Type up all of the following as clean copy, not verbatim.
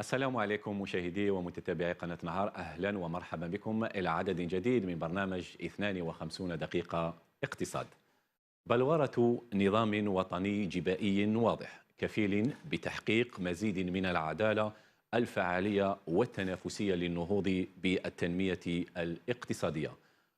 السلام عليكم مشاهدي ومتابعي قناة نهار، أهلا ومرحبا بكم إلى عدد جديد من برنامج 52 دقيقة اقتصاد. بلورة نظام وطني جبائي واضح كفيل بتحقيق مزيد من العدالة الفعالية والتنافسية للنهوض بالتنمية الاقتصادية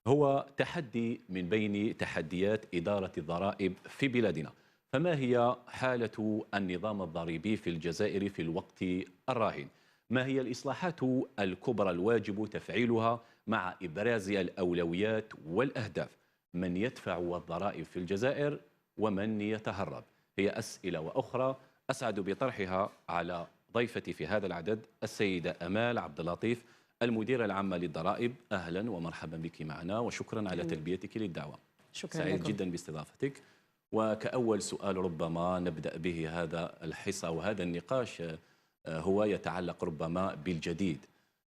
هو تحدي من بين تحديات إدارة الضرائب في بلادنا. فما هي حالة النظام الضريبي في الجزائر في الوقت الراهن؟ ما هي الإصلاحات الكبرى الواجب تفعيلها مع إبراز الأولويات والأهداف؟ من يدفع الضرائب في الجزائر ومن يتهرب؟ هي أسئلة وأخرى أسعد بطرحها على ضيفتي في هذا العدد السيدة أمال عبد اللطيف، المديرة العامة للضرائب. أهلا ومرحبا بك معنا وشكرا على تلبيتك للدعوة. شكرا سعيد لكم. جدا باستضافتك. وكأول سؤال ربما نبدأ به هذا الحصة وهذا النقاش هو يتعلق ربما بالجديد.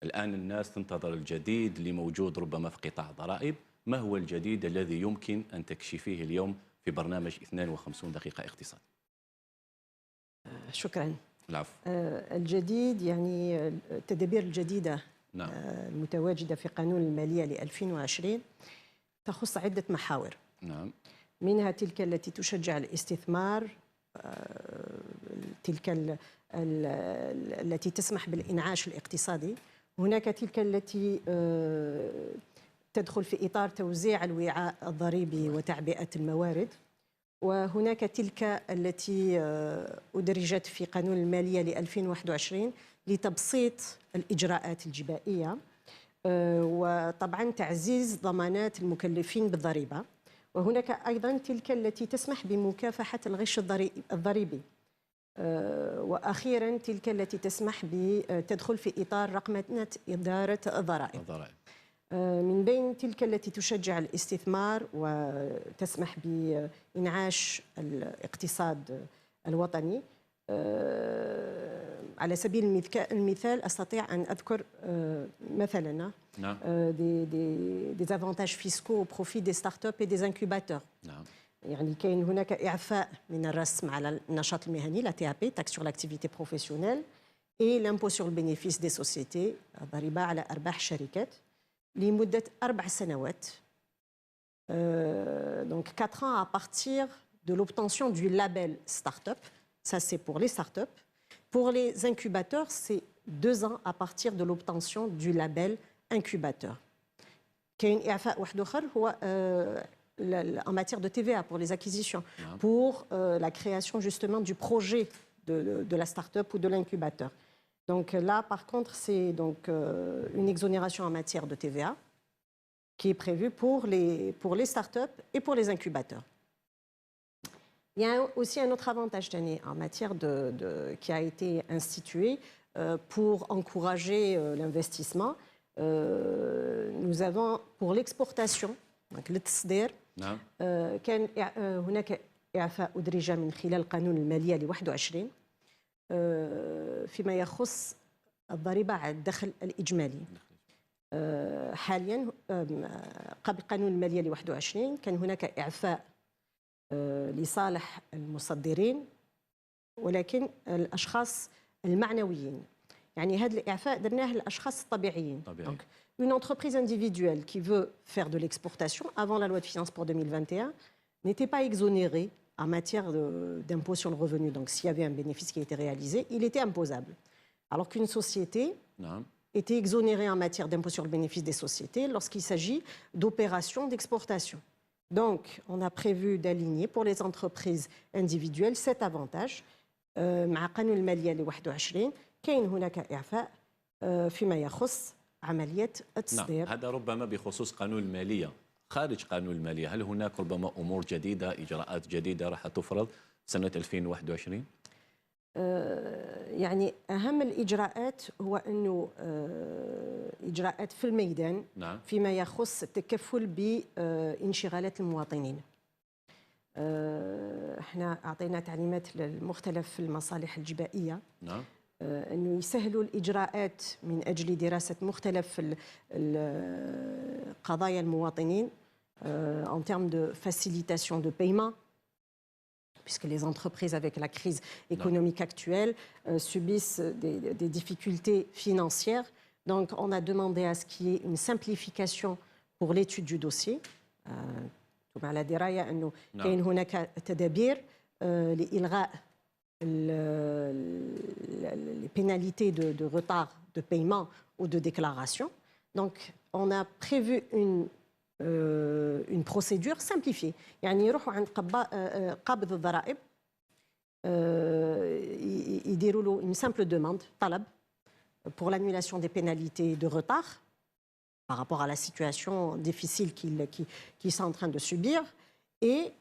الآن الناس تنتظر الجديد لموجود ربما في قطاع الضرائب. ما هو الجديد الذي يمكن أن تكشفيه اليوم في برنامج 52 دقيقة اقتصاد؟ شكرا. العفو. الجديد يعني التدابير الجديدة. نعم. المتواجدة في قانون المالية ل 2020 تخص عدة محاور. نعم. منها تلك التي تشجع الاستثمار، تلك التي تسمح بالإنعاش الاقتصادي. هناك تلك التي تدخل في إطار توزيع الوعاء الضريبي وتعبئة الموارد. وهناك تلك التي أدرجت في قانون المالية ل 2021 لتبسيط الإجراءات الجبائية، وطبعا تعزيز ضمانات المكلفين بالضريبة. وهناك أيضا تلك التي تسمح بمكافحة الغش الضريبي. وأخيرا تلك التي تسمح بتدخل في إطار رقمنة إدارة الضرائب. من بين تلك التي تشجع الاستثمار وتسمح بإنعاش الاقتصاد الوطني، على سبيل المثال أستطيع أن أذكر مثلا des avantages fiscaux au profit des startups et des incubateurs. يعني كاين هناك إعفاء من الرسم على النشاط المهني، la TAP, taxe sur l'activité professionnelle, et l'impôt sur le bénéfice des sociétés, الضريبة على أرباح الشركات، لمدة 4 سنوات. Donc 4 ans à partir de l'obtention du label Startup. Ça, c'est pour les startups. Pour les incubateurs, c'est 2 ans à partir de l'obtention du label incubateur. كاين إعفاء واحد آخر هو en matière de TVA pour les acquisitions, pour la création justement du projet de la start-up ou de l'incubateur. Donc là, par contre, c'est donc une exonération en matière de TVA qui est prévue pour les start-up et pour les incubateurs. Il y a aussi un autre avantage en matière qui a été institué pour encourager l'investissement. Nous avons pour l'exportation, donc التصدير، كان هناك إعفاء أدرج من خلال قانون المالية ل 21 فيما يخص الضريبة على الدخل الإجمالي. حاليا قبل قانون المالية ل 21 كان هناك إعفاء لصالح المصدرين، ولكن الأشخاص المعنويين. يعني هذا الإعفاء درناه للأشخاص الطبيعيين. Donc, une entreprise individuelle qui veut faire de l'exportation avant la loi de finances pour 2021 n'était pas exonérée en matière d'impôt sur le revenu. Donc, s'il y avait un bénéfice qui a été réalisé, il était imposable. Alors qu'une société était exonérée en matière d'impôt sur le bénéfice des sociétés lorsqu'il s'agit d'opérations d'exportation. Donc, on a prévu d'aligner pour les entreprises individuelles cet avantage. مع قانون المالية ل 21 كاين هناك إعفاء فيما يخص عملية التصدير. هذا ربما بخصوص قانون المالية. خارج قانون المالية هل هناك ربما أمور جديدة، إجراءات جديدة راح تفرض سنة 2021؟ يعني أهم الإجراءات هو أنه إجراءات في الميدان. فيما يخص التكفل بانشغالات المواطنين. احنا أعطينا تعليمات لمختلف المصالح الجبائية أنه يسهلوا الإجراءات من أجل دراسة مختلف قضايا المواطنين en termes de facilitation de paiement, puisque les entreprises, avec la crise économique actuelle, subissent des difficultés financières. Donc, on a demandé à ce qu'il y ait une simplification pour l'étude du dossier. انتم على درايه انه كاين هناك تدابير لإلغاء les pénalités de retard de paiement ou de déclaration. Donc, on a prévu une procédure simplifiée. يعني يروحوا عند قابض الضرائب يديروا له une simple demande طلب pour l'annulation des pénalités de retard par rapport à la situation difficile qu'ils sont en train de subir. Et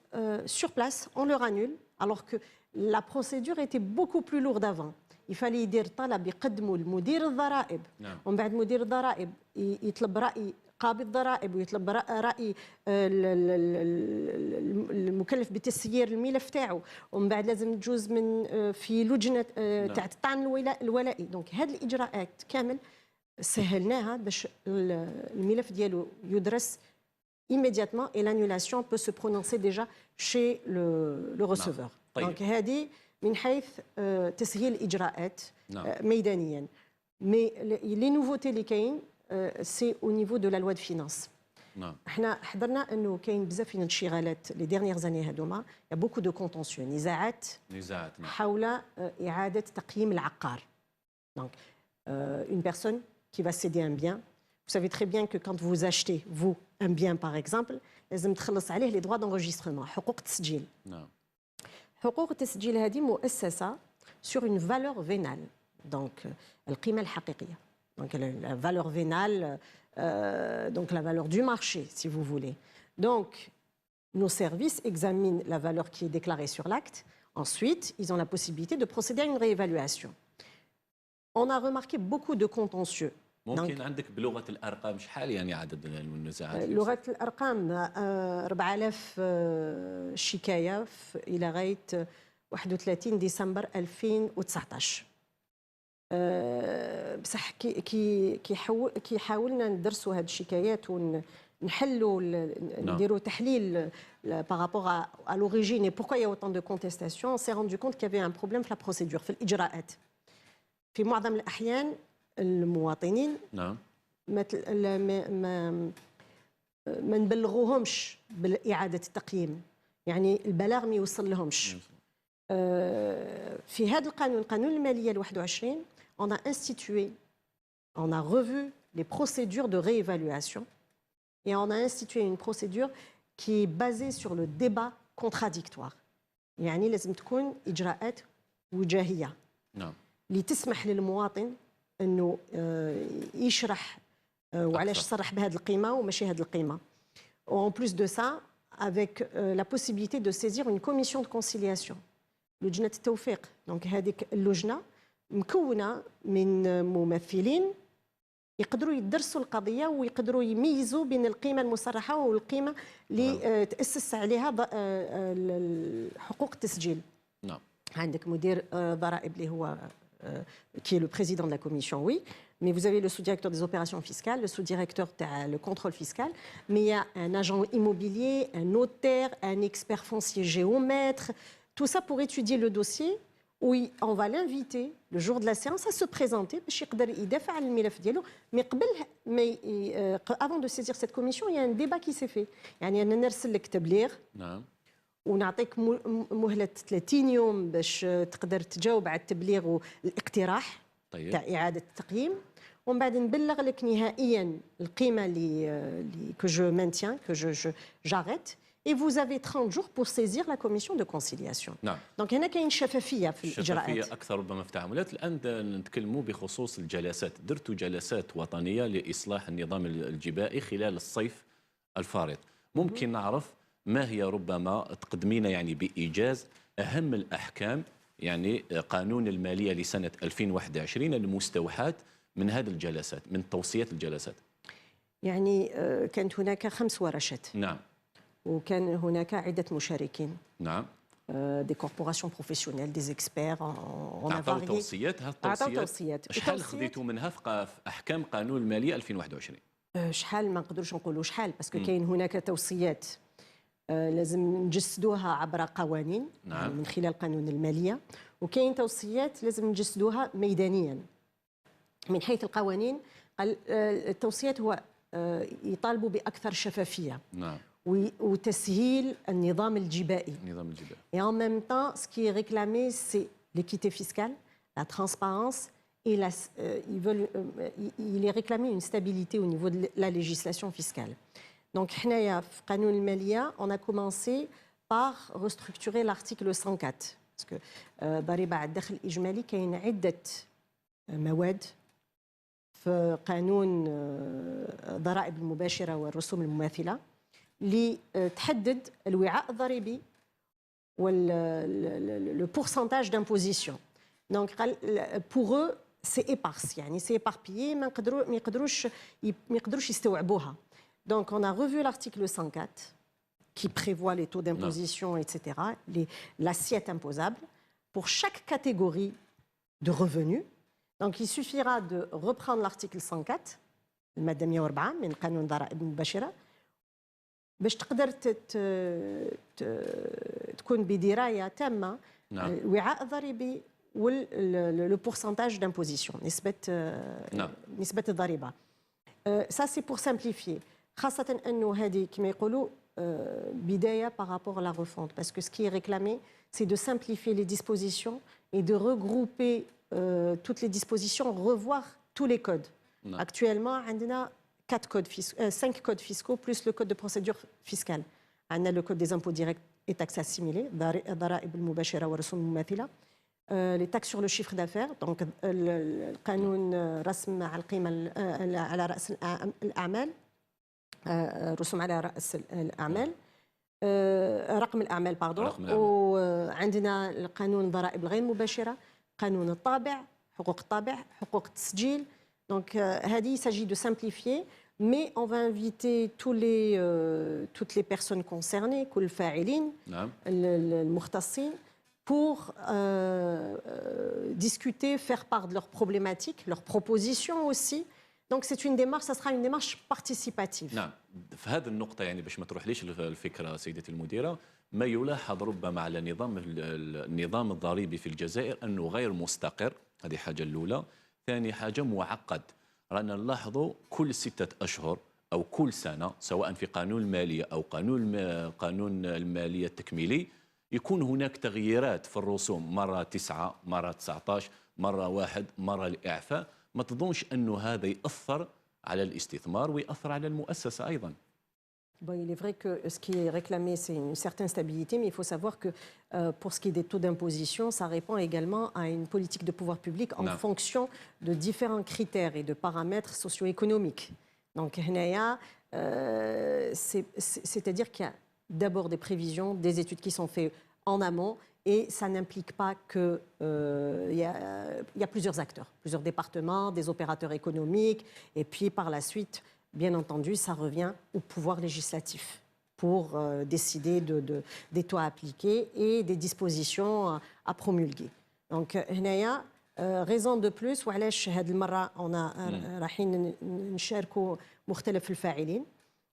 sur place, on leur annule, alors que la procédure était beaucoup plus lourde avant. Il fallait يدير طلب يقدموا لمدير الضرائب ومن بعد مدير الضرائب يطلب رأي قابض الضرائب ويطلب رأي المكلف بتسيير الملف تاعو ومن بعد لازم تجوز من في لجنة تاع الطعن الولائي. دونك هذه الإجراءات كامل سهلناها باش الملف ديالو يدرس immédiatement et l'annulation peut se prononcer déjà chez le receveur. طيب. Donc هذه من حيث تسهيل الإجراءات ميدانيا. Mais les nouveautés اللي كاين c'est au niveau de la loi de finances. احنا حضرنا انه كاين بزاف من الانشغالات les dernières années هذوما il y a beaucoup de contentieux نزاعات حول إعادة تقييم العقار. Donc une personne qui va céder un bien. Vous savez très bien que quand vous achetez, vous, un bien par exemple, لازم تخلص عليه les droits d'enregistrement, حقوق التسجيل. حقوق التسجيل هذه مؤسسة sur une valeur vénale. Donc القيمة الحقيقية. Donc la valeur vénale, donc la valeur du marché, si vous voulez. Donc nos services examinent la valeur qui est déclarée sur l'acte. Ensuite, ils ont la possibilité de procéder à une réévaluation. On a remarqué beaucoup de contentieux. ممكن عندك بلغة الأرقام شحال يعني عدد النزاعات؟ لغة الأرقام 4000 شكاية إلى غاية 31 ديسمبر 2019. بصح كي حاولنا ندرسوا هذه الشكايات ونحلوا نديروا تحليل par rapport à l'origine et pourquoi il y a autant de contestations, on s'est rendu compte qu'il y avait un problème في la procédure في الإجراءات. في معظم الأحيان المواطنين ما نبلغوهمش بالإعادة التقييم، يعني البلاغ ما يوصل لهمش. في هذا القانون المالية 21 on a institué, on a revu les procédures de réévaluation et on a institué une procédure qui est basée sur le débat contradictoire. يعني لازم تكون إجراءات وجاهية لتسمح للمواطن انه يشرح وعلاش صرح بهذه القيمه وماشي هذه القيمه. En plus de ça, avec la possibilité de saisir une commission de conciliation. لجنة التوفيق. Donc هذيك اللجنه مكونه من ممثلين يقدروا يدرسوا القضيه ويقدروا يميزوا بين القيمه المصرحه والقيمه اللي تاسس عليها حقوق التسجيل. نعم. عندك مدير ضرائب اللي هو qui est le président de la commission, oui, mais vous avez le sous-directeur des opérations fiscales, le sous-directeur le contrôle fiscal, mais il y a un agent immobilier, un notaire, un expert foncier géomètre, tout ça pour étudier le dossier, où on va l'inviter le jour de la séance à se présenter, mais avant de saisir cette commission, il y a un débat qui s'est fait. يعني أنا نرسل لك تبليغ ونعطيك مهلة 30 يوم باش تقدر تجاوب على التبليغ والاقتراح تاع إعادة التقييم ومن بعد نبلغ لك نهائيا القيمة اللي que je maintiens, que j'arrête et vous avez 30 jours pour saisir la commission de conciliation. نعم. دونك هنا كاين شفافية في الإجراءات. شفافية أكثر ربما في التعاملات. الآن نتكلموا بخصوص الجلسات. درتوا جلسات وطنية لإصلاح النظام الجبائي خلال الصيف الفارط. ممكن نعرف ما هي ربما تقدمين يعني بإيجاز أهم الأحكام يعني قانون المالية لسنة 2021 المستوحاة من هذه الجلسات، من توصيات الجلسات؟ يعني كانت هناك 5 ورشات. نعم. وكان هناك عدة مشاركين. نعم. des corporations professionnelles, des experts. أعطوا توصيات. شحال خذيتوا منها في أحكام قانون المالية 2021؟ شحال ما نقدروش نقولوا شحال باسكو كاين هناك توصيات لازم نجسدوها عبر قوانين نعم. من خلال قانون المالية، وكاين توصيات لازم نجسدوها ميدانيا. من حيث القوانين التوصيات هو يطالبوا بأكثر شفافية نعم. وتسهيل النظام الجبائي. النظام الجبائي. Et en même temps, ce qui est réclamé, c'est l'équité fiscale, la transparence et il est réclamé une stabilité au niveau de la législation fiscale. Donc, حنايا في قانون المالية, on a commencé par restructurer l'article 104 parce que ضريبة على الدخل الإجمالي كاين عدة مواد في قانون الضرائب المباشرة والرسوم المماثلة اللي تحدد الوعاء الضريبي le pourcentage d'imposition. Donc, pour eux, c'est éparse, يعني c'est éparpillé, ما يقدروش يستوعبوها. Donc, on a revu l'article 104 qui prévoit les taux d'imposition, etc., l'assiette imposable pour chaque catégorie de revenus. Donc, il suffira de reprendre l'article 104, المادة 104 من قانون الضرائب المباشرة باش تقدر تكون بدراية تامة الوعاء الضريبي le pourcentage d'imposition, نسبة الضريبة. Ça, c'est pour simplifier. خاصة أنه هذه كما يقولوا بداية par rapport à la refonte. Parce que ce qui est réclamé, c'est de simplifier les dispositions et de regrouper toutes les dispositions, revoir tous les codes. Actuellement, on a 5 codes fiscaux plus le code de procédure fiscale. On a le code des impôts directs et taxes assimilées, الضرائب المباشرة والرسوم المماثلة. Les taxes sur le chiffre d'affaires, donc القانون رسم على القيمة على رأس الأعمال، رسوم على رأس الأعمال، رقم الأعمال باردون، وعندنا القانون الضرائب الغير مباشرة، قانون الطابع، حقوق الطابع، حقوق التسجيل. Donc, il s'agit de simplifier, mais on va inviter toutes les personnes concernées, كل الفاعلين المختصين, pour discuter, faire part de leurs problématiques, leurs propositions aussi. Donc c'est une démarche, ça sera une démarche participative. نعم. في هذه النقطة يعني باش ما تروحليش الفكرة سيدتي المديرة، ما يلاحظ ربما على النظام الضريبي في الجزائر أنه غير مستقر، هذه حاجة الأولى. ثاني حاجة معقد. رانا نلاحظوا كل 6 أشهر أو كل سنة سواء في قانون المالية أو قانون المالية التكميلي يكون هناك تغييرات في الرسوم، مرة 9 مرة 19 مرة 1 مرة الإعفاء. ما تظنش أنه هذا يأثر على الاستثمار ويأثر على المؤسسة أيضا؟ Bon, il est vrai que ce qui est réclamé, c'est une certaine stabilité, mais il faut savoir que pour ce qui est des taux d'imposition, ça répond également à une politique de pouvoir public en fonction de différents critères et de paramètres socio-économiques. Donc, c'est-à-dire qu'il y a d'abord des prévisions, des études qui sont faites en amont, et ça n'implique pas que il y a plusieurs acteurs, plusieurs départements, des opérateurs économiques, et puis par la suite, bien entendu, ça revient au pouvoir législatif pour décider des taux à appliquer et des dispositions à promulguer. Donc, raison de plus, وعلاش هذه المرة on a رايحين نشاركوا مختلف الفاعلين.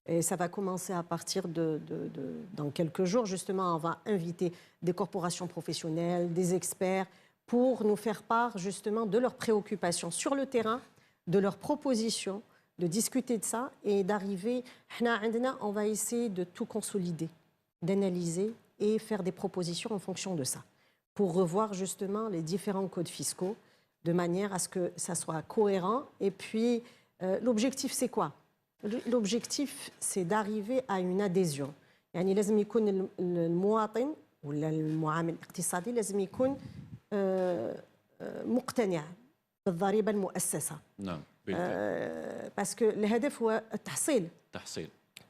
Et ça va commencer à partir dans quelques jours. Justement, on va inviter des corporations professionnelles, des experts, pour nous faire part justement de leurs préoccupations sur le terrain, de leurs propositions, de discuter de ça et d'arriver. On va essayer de tout consolider, d'analyser et faire des propositions en fonction de ça, pour revoir justement les différents codes fiscaux de manière à ce que ça soit cohérent. Et puis, l'objectif, c'est quoi ? L'objectif, c'est d'arriver à une adhésion. يعني لازم يكون المواطن ولا المعامل الاقتصادي لازم يكون مقتنع بالضريبة المؤسسة. نعم. باسكو الهدف هو التحصيل.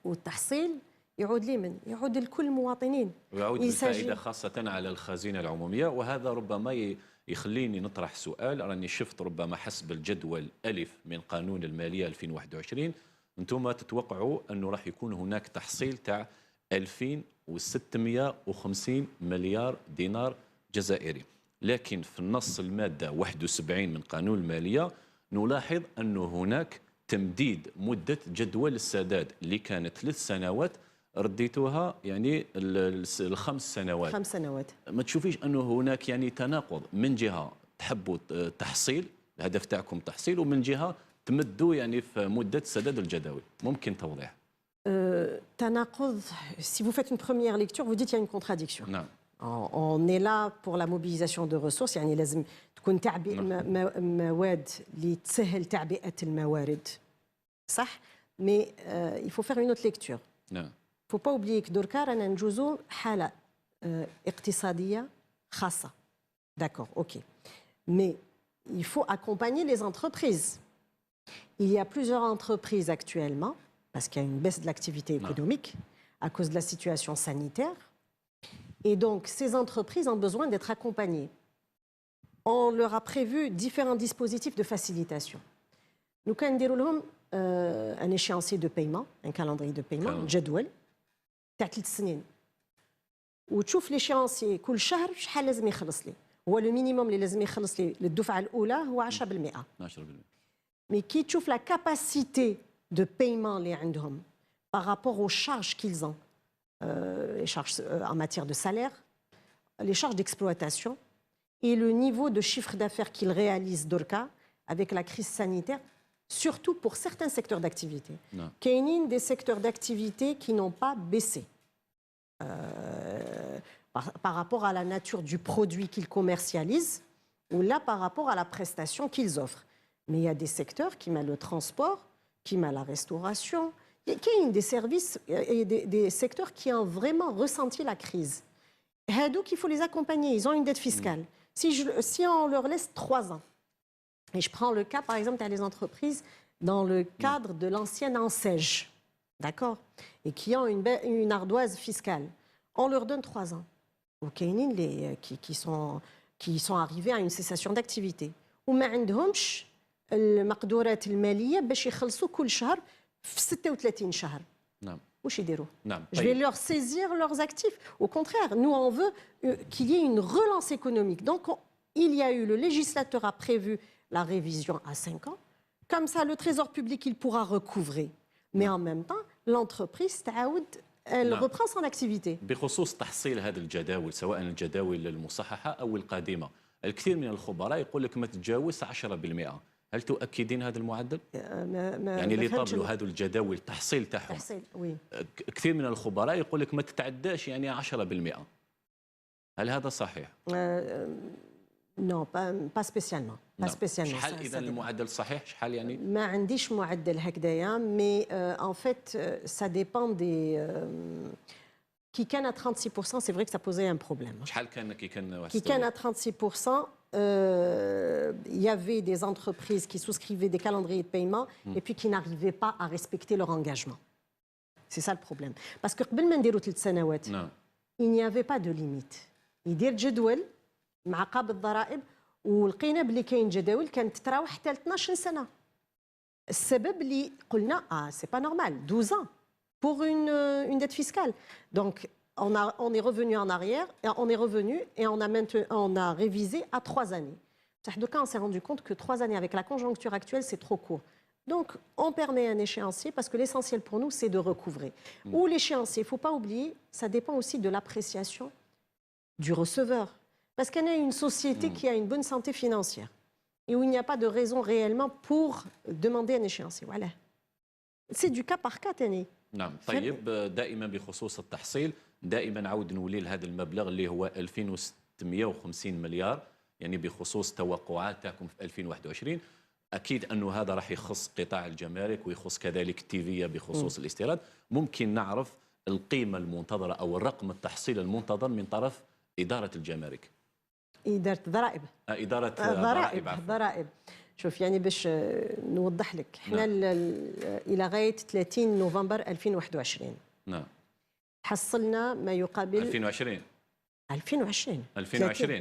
والتحصيل يعود لمن؟ يعود لكل المواطنين. ويعود بالفائدة خاصة على الخزينة العمومية. وهذا ربما يخليني نطرح سؤال. راني شفت ربما حسب الجدول ألف من قانون المالية 2021 انتم تتوقعوا انه راح يكون هناك تحصيل تاع 2650 مليار دينار جزائري. لكن في النص المادة 71 من قانون المالية نلاحظ أنه هناك تمديد مدة جدول السداد اللي كانت 3 سنوات رديتوها يعني الخمس سنوات. 5 سنوات. ما تشوفيش انه هناك يعني تناقض، من جهه تحبوا تحصيل، الهدف تاعكم تحصيل، ومن جهه تمدوا يعني في مده سداد الجداول؟ ممكن توضيح؟ تناقض. Si vous faites une première lecture, vous dites qu'il y a une contradiction. نعم. On est là pour la mobilisation de ressources، يعني لازم تكون مواد اللي تسهل تعبئة الموارد. صح؟ Mais il faut faire une autre lecture. نعم. Il ne faut pas oublier que دركا رانا نجوزو حالة اقتصادية خاصة. D'accord, ok. Mais il faut accompagner les entreprises. Il y a plusieurs entreprises actuellement, parce qu'il y a une baisse de l'activité économique à cause de la situation sanitaire. Et donc, ces entreprises ont besoin d'être accompagnées. On leur a prévu différents dispositifs de facilitation. Nous avons un échéancier de paiement, un calendrier de paiement, un جدول تاع 3 سنين. وتشوف l'échéancier كل شهر شحال لازم يخلص لي. هو le minimum اللي لازم يخلص لي للدفعة الأولى هو 10%. 10%. Mais qui تشوف la capacité de paiement اللي عندهم par rapport aux charges qu'ils ont. Les charges en matière de salaire, les charges d'exploitation et le niveau de chiffre d'affaires qu'ils réalisent d'Orca avec la crise sanitaire, surtout pour certains secteurs d'activité. Qu'il des secteurs d'activité qui n'ont pas baissé par rapport à la nature du produit qu'ils commercialisent ou là par rapport à la prestation qu'ils offrent. Mais il y a des secteurs qui mettent le transport, qui mettent la restauration, qui ont des services et des secteurs qui ont vraiment ressenti la crise. Donc, il faut les accompagner. Ils ont une dette fiscale. Si on leur laisse 3 ans, et je prends le cas, par exemple, des entreprises dans le cadre de l'ancienne enseigne, d'accord, et qui ont une ardoise fiscale, on leur donne 3 ans. Ou qui sont arrivés à une cessation d'activité. Ou ما عندهمش المقدورات المالية باش يخلصوا كل شهر في 36 شهر. نعم. واش يديروا؟ نعم. Je vais leur saisir leurs actifs. Au contraire, nous on veut qu'il y ait une relance économique. Donc il y a eu, le législateur a prévu la révision à 5 ans. Comme ça, le trésor public il pourra recouvrer. Mais en même temps, l'entreprise تعاود elle reprend son activité. بخصوص تحصيل هذه الجداول، سواء الجداول المصححة أو القادمة، الكثير من الخبراء يقول لك ما تتجاوز 10%. هل تؤكدين هذا المعدل؟ يعني اللي طابلوا هذه الجداول التحصيل تاعهم، كثير من الخبراء يقول لك ما تتعداش يعني 10%. هل هذا صحيح؟ Non, pas spécialement. Pas spécialement. شحال إذا المعدل صحيح؟ شحال يعني؟ ما عنديش معدل هكذايا، mais en fait ça dépend des qui كان à 36%, c'est vrai que ça posait un problème. شحال كان كي كان؟ Qui كان à 36%, il y avait des entreprises qui souscrivaient des calendriers de paiement et puis qui n'arrivaient pas à respecter leur engagement. C'est ça le problème. Parce que قبل ما نديروا 3 سنوات, il n'y avait pas de limite. يدير جدول مع قابض الضرائب ولقينا بلي كاين جداول كانت تتراوح حتى ل 12 سنه. السبب اللي قلنا c'est pas normal 12 ans pour une dette fiscale. Donc on est revenu en arrière et on est revenu et on a révisé à 3 années. Donc on s'est rendu compte que 3 années avec la conjoncture actuelle c'est trop court. Donc on permet un échéancier parce que l'essentiel pour nous c'est de recouvrer. Ou l'échéancier, il ne faut pas oublier, ça dépend aussi de l'appréciation du receveur. Parce qu'on a une société qui a une bonne santé financière et où il n'y a pas de raison réellement pour demander un échéancier. Voilà. C'est du cas par cas, Tani. نعم. طيب دائما بخصوص التحصيل دائما نعود نولي لهذا المبلغ اللي هو 2650 مليار، يعني بخصوص توقعات تاعكم في 2021. اكيد انه هذا راح يخص قطاع الجمارك ويخص كذلك التيفيه بخصوص الاستيراد. ممكن نعرف القيمه المنتظره او الرقم التحصيل المنتظر من طرف اداره الجمارك؟ إدارة الضرائب. إدارة الضرائب. شوف يعني باش نوضح لك، احنا إلى غاية 30 نوفمبر 2021 نعم حصلنا ما يقابل 2020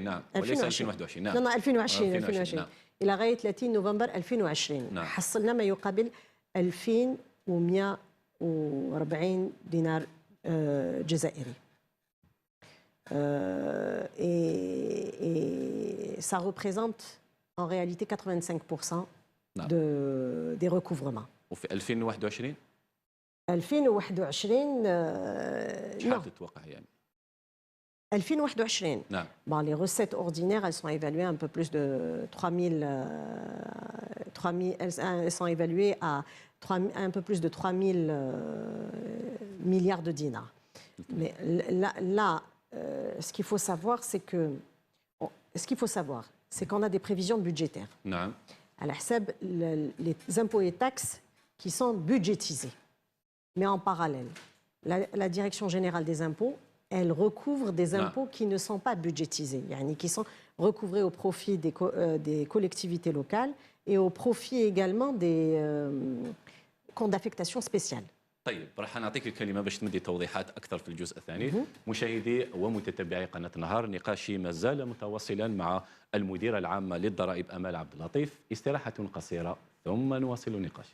نعم، وليس 2021. نعم. لا 2020 إلى غاية 30 نوفمبر 2020 نعم. حصلنا ما يقابل 2140 دينار جزائري. Et ça représente en réalité 85% des recouvrements. وفي 2021 2021 شحال تتوقع يعني؟ 2021. نعم. Bon, les recettes ordinaires, elles sont évaluées un peu plus de 3000 elles sont évaluées à un peu plus de 3000 milliards de dinars. Mais là, ce qu'il faut savoir, c'est qu'on a des prévisions budgétaires. نعم. À la HSAB, les impôts et taxes qui sont budgétisés. Mais en parallèle, la Direction générale des impôts, elle recouvre des impôts qui ne sont pas budgétisés, qui sont recouvrés au profit des collectivités locales et au profit également des comptes d'affectation spéciale. طيب راح نعطيك الكلمه باش تمدي توضيحات اكثر في الجزء الثاني. مشاهدي ومتتبعي قناه النهار، نقاشي ما زال متواصلا مع المديره العامه للضرائب امال عبد اللطيف. استراحه قصيره ثم نواصل النقاش.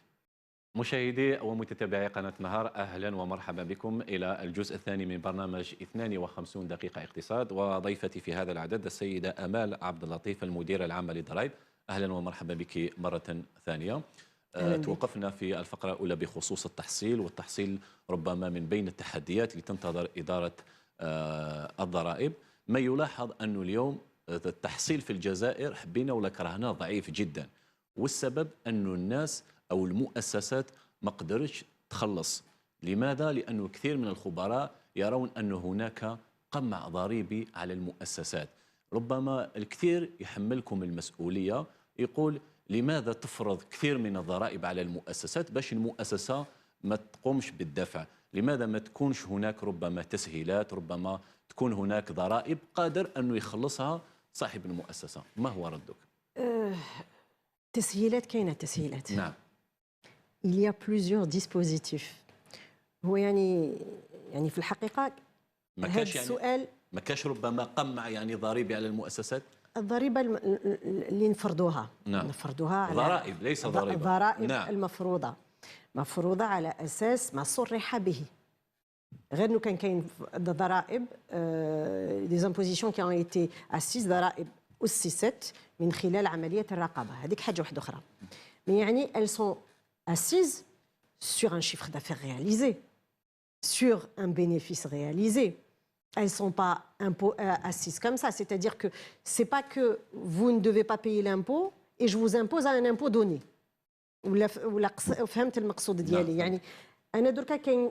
مشاهدي ومتتبعي قناه النهار، اهلا ومرحبا بكم الى الجزء الثاني من برنامج 52 دقيقه اقتصاد، وضيفتي في هذا العدد السيده امال عبد اللطيف المديره العامه للضرائب. اهلا ومرحبا بك مره ثانيه. توقفنا في الفقرة الأولى بخصوص التحصيل، والتحصيل ربما من بين التحديات اللي تنتظر إدارة الضرائب. ما يلاحظ أنه اليوم التحصيل في الجزائر حبينا ولا كرهنا ضعيف جدا، والسبب أنه الناس أو المؤسسات ما قدرتش تخلص. لماذا؟ لأنه كثير من الخبراء يرون أن هناك قمع ضريبي على المؤسسات. ربما الكثير يحملكم المسؤولية، يقول لماذا تفرض كثير من الضرائب على المؤسسات باش المؤسسة ما تقومش بالدفع؟ لماذا ما تكونش هناك ربما تسهيلات، ربما تكون هناك ضرائب قادر أنه يخلصها صاحب المؤسسة؟ ما هو ردك؟ تسهيلات، كاينة تسهيلات. نعم. Il y a plusieurs dispositifs. هو يعني في الحقيقة هذا السؤال ما كاش ربما قمع ضريبي على المؤسسات؟ الضريبة اللي نفرضوها، نعم. نفرضوها على ضرائب ليس ضريبة. الضرائب نعم. مفروضة على أساس ما صرح به. غير انه كاين ضرائب دي زامبوزيسيون كي اون ايتي اسيس، ضرائب اسست من خلال عملية الرقابة، هذيك حاجة واحدة أخرى. يعني elles sont assises sur un chiffre d'affaires réalisé, sur un bénéfice réalisé. Elles ne sont pas assises comme ça. C'est-à-dire que ce n'est pas que vous ne devez pas payer l'impôt et je vous impose un impôt donné. فهمت المقصود ديالي؟ يعني أنا دركا كاين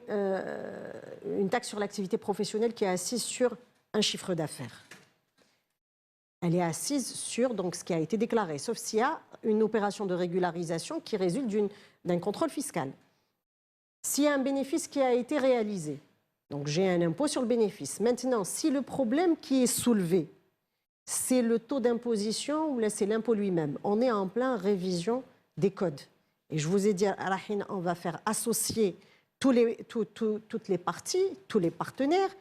une taxe sur l'activité professionnelle qui est assise sur un chiffre d'affaires. Elle est assise sur donc, ce qui a été déclaré, sauf s'il y a une opération de régularisation qui résulte d'un contrôle fiscal. S'il y a un bénéfice qui a été réalisé, donc j'ai un impôt sur le bénéfice. Maintenant, si le problème qui est soulevé, c'est le taux d'imposition ou là c'est l'impôt lui-même, on est en plein révision des codes. Et je vous ai dit, on va faire associer toutes les parties, tous les partenaires,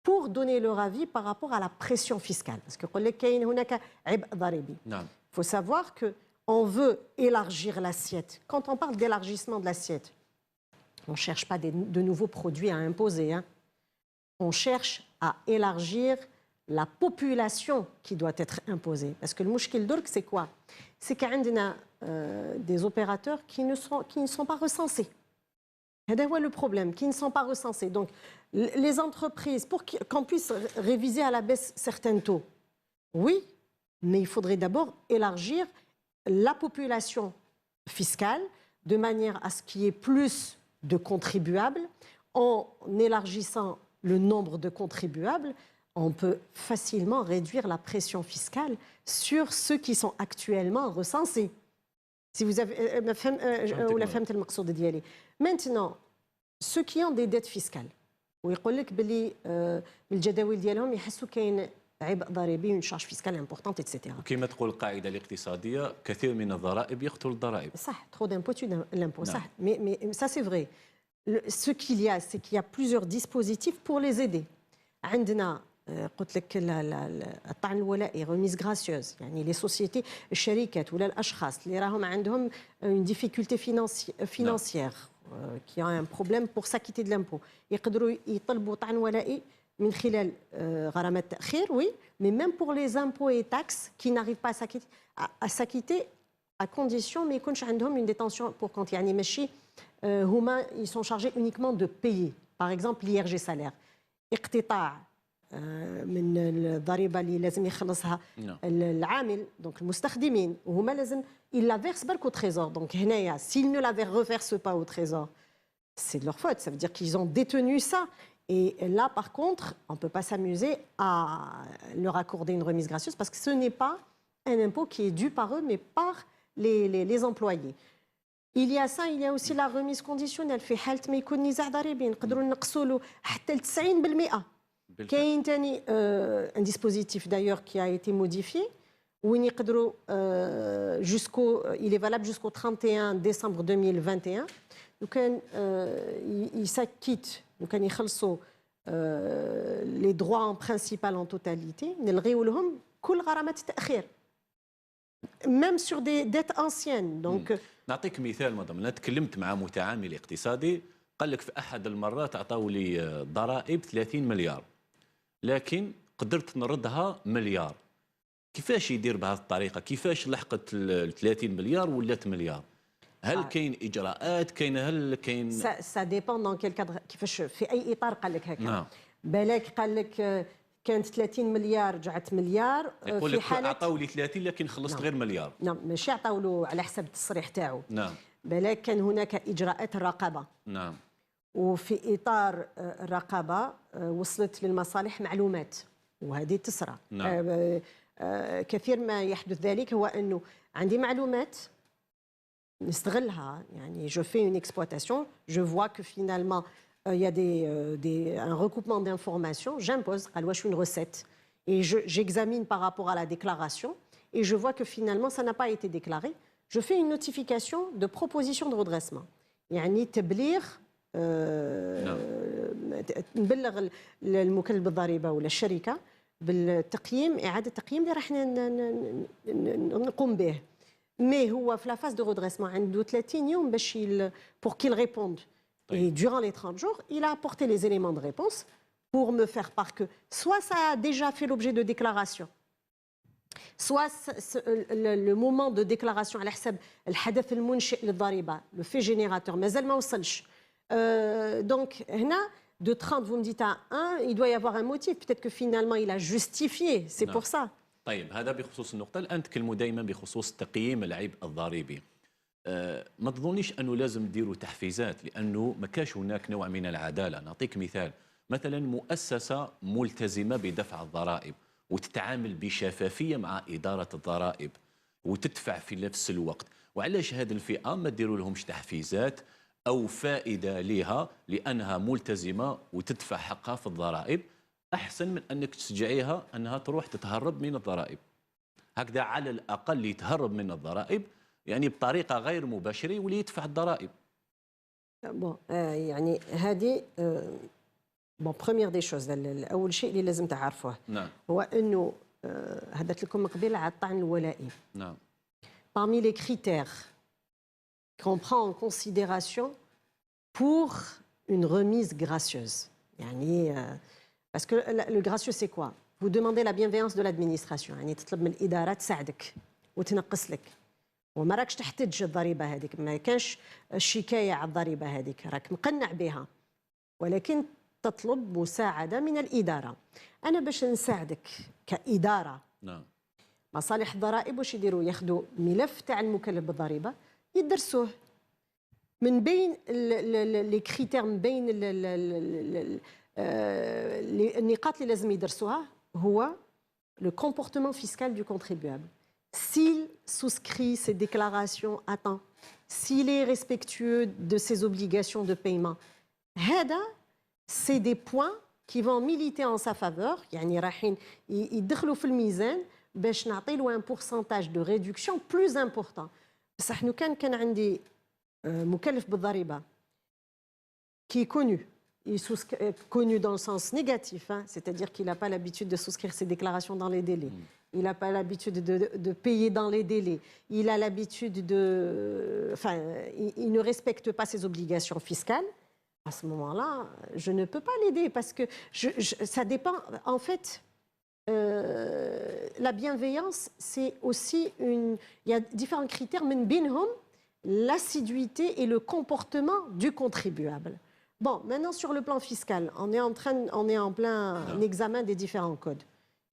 pour donner leur avis par rapport à la pression fiscale. Parce qu'il faut savoir qu'on veut élargir l'assiette. Quand on parle d'élargissement de l'assiette, on ne cherche pas de nouveaux produits à imposer. Hein. On cherche à élargir la population qui doit être imposée. Parce que le mouchkil d'org, c'est quoi? C'est qu'il y a des opérateurs qui ne sont pas recensés. C'est le problème, qui ne sont pas recensés. Donc, les entreprises, pour qu'on puisse réviser à la baisse certains taux, oui, mais il faudrait d'abord élargir la population fiscale de manière à ce qu'il y ait plus de contribuables. En élargissant le nombre de contribuables, on peut facilement réduire la pression fiscale sur ceux qui sont actuellement recensés. Si vous avez maintenant, ceux qui ont des dettes fiscales, ويقول لك باللي بالجداول ديالهم يحسوا كاين عبء ضريبي، une charge fiscale importante, etc. وكما تقول القاعده الاقتصاديه، كثير من الضرائب يقتل الضرائب. صح، trop d'impôts tue l'impôt. صح، mais ça c'est vrai. Ce qu'il y a, c'est qu'il y a plusieurs dispositifs pour les aider. عندنا قلت لك الطعن الولائي، remise gracieuse، يعني les sociétés الشركات ولا الاشخاص اللي راهم عندهم une difficulté financière qui a un problème pour s'acquitter de l'impôt، يقدروا يطلبوا طعن ولائي من خلال غرامات تأخير، oui, mais même pour les impôts et taxes qui n'arrivent pas à s'acquitter à condition ما يكونش عندهم une détention pour compte. يعني ماشي ils sont chargés uniquement de payer. Par exemple, l'IRG salaire. اقتطاع من الضريبه اللي لازم يخلصها العامل دونك المستخدمين وهما لازم ils la versent برك au trésor. Donc هنايا s'ils ne la reversent pas au trésor, c'est de leur faute. Ça veut dire qu'ils ont détenu ça. Et là, par contre, on ne peut pas s'amuser à leur accorder une remise gracieuse parce que ce n'est pas un impôt qui est dû par eux, mais par les employés. Il y a ça, il y a aussi la remise conditionnelle. في حالة ما يكون نزاع ضريبي نقدروا نقصوا له حتى ل 90%. كاين ثاني un dispositif d'ailleurs qui a été modifié وين يقدروا il est valable jusqu'au 31 décembre 2021. وكان يسكت وكان يخلصوا les droits en principal en totalité نلغيو لهم كل غرامات التأخير. même sur des dettes anciennes. Donc نعطيك مثال مدام، انا تكلمت مع متعامل اقتصادي قال لك في احد المرات عطاو لي ضرائب 30 مليار لكن قدرت نردها مليار. كيفاش يدير بهذه الطريقه؟ كيفاش لحقت ال 30 مليار ولات مليار؟ هل كاين اجراءات؟ هل كاين سا ديبون دون كيل كادر كيفاش في اي اطار قال لك هكا؟ بالك قال لك كانت 30 مليار رجعت مليار يقول لك عطاو لي 30 لكن خلصت غير مليار. نعم ماشي عطاو له على حسب التصريح تاعو. نعم بالك كان هناك اجراءات الرقابه. نعم وفي اطار الرقابه وصلت للمصالح معلومات وهذه تسرى. نعم. كثير ما يحدث ذلك هو انه عندي معلومات نستغلها يعني je fais une exploitation, je vois que finalement il y a un recoupement d'informations, j'impose une recette et j'examine par rapport à la déclaration et je vois que finalement ça n'a pas été déclaré. Je fais une notification de proposition de redressement. يعني تبليغ نبلغ المكلف بالضريبه ولا الشركه بالتقييم اعاده التقييم اللي راح نقوم به. Mais هو في la phase de redressement عنده 30 يوم باش pour qu'il réponde. Et durant les 30 jours, il a apporté les éléments de réponse pour me faire part que soit ça a déjà fait l'objet de déclaration, soit le moment de déclaration على حسب الحدث المنشئ للضريبه, le fait générateur مازال ما وصلش. Donc هنا de 30 vous me dites à 1, il doit y avoir un motif, peut-être que finalement il a justifié, c'est pour ça. طيب هذا بخصوص النقطة. الآن تكلموا دائما بخصوص تقييم العبء الضريبي. ما تظنيش أنه لازم ديروا تحفيزات لأنه ما كاش هناك نوع من العدالة. نعطيك مثال، مثلا مؤسسة ملتزمة بدفع الضرائب وتتعامل بشفافية مع إدارة الضرائب وتدفع في نفس الوقت، وعلاش هذه الفئة ما ديروا لهمش تحفيزات أو فائدة لها لأنها ملتزمة وتدفع حقها في الضرائب أحسن من أنك تشجعيها أنها تروح تتهرب من الضرائب. هكذا على الأقل يتهرب من الضرائب يعني بطريقة غير مباشرة واللي يدفع الضرائب. يعني هذه بروميير دي شوز. أول شيء اللي لازم تعرفوه نعم. هو أنه هدرت لكم قبل على الطعن الولائي. نعم. Parmi les critères qu'on prend en considération pour une remise gracieuse. يعني parce que le gracieux c'est quoi? Vous demandez la bienveillance de l'administration. يعني تطلب من الإدارة تساعدك وتنقص لك وما راكش تحتج الضريبة هذيك، ما كانش شكاية على الضريبة هذيك، راك مقنع بها ولكن تطلب مساعدة من الإدارة. أنا باش نساعدك كإدارة نعم. مصالح الضرائب واش يديروا؟ ياخذوا ملف تاع المكلف بالضريبة يدرسوه من بين لي كريتير، من بين النقاط اللي لازم يدرسوها هو le comportement fiscal du contribuable. S'il souscrit ses déclarations à temps, s'il est respectueux de ses obligations de paiement, هذا c'est des points qui vont militer en sa faveur. يعني رايحين يدخلوا في الميزان باش نعطي له un pourcentage de réduction plus important. بصح لو كان عندي مكلف بالضريبة qui est connu, connu dans le sens négatif, hein, c'est-à-dire qu'il n'a pas l'habitude de souscrire ses déclarations dans les délais, il n'a pas l'habitude de payer dans les délais, il a l'habitude de... Enfin, il ne respecte pas ses obligations fiscales. À ce moment-là, je ne peux pas l'aider parce que ça dépend... En fait, la bienveillance, c'est aussi une... Il y a différents critères, من بينهم l'assiduité et le comportement du contribuable. Bon, maintenant sur le plan fiscal, on est en plein examen des différents codes.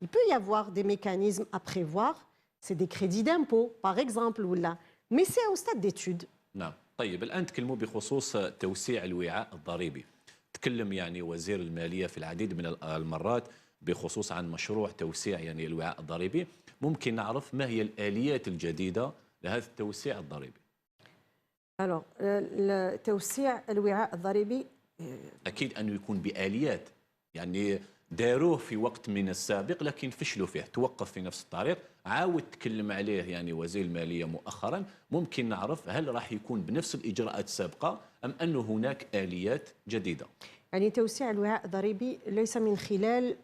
Il peut y avoir des mécanismes à prévoir, c'est des crédits d'impôt par exemple, ou là, mais c'est au stade d'étude. نعم. طيب الآن تكلموا بخصوص توسيع الوعاء الضريبي. تكلم يعني وزير المالية في العديد من المرات بخصوص عن مشروع توسيع يعني الوعاء الضريبي. ممكن نعرف ما هي الآليات الجديدة لهذا التوسيع الضريبي؟ Alors, توسيع الوعاء الضريبي أكيد أنه يكون بآليات، يعني داروه في وقت من السابق لكن فشلوا فيه، توقف في نفس الطريق، عاود تكلم عليه يعني وزير المالية مؤخرا. ممكن نعرف هل راح يكون بنفس الإجراءات السابقة أم أنه هناك آليات جديدة؟ يعني توسيع الوعاء الضريبي ليس من خلال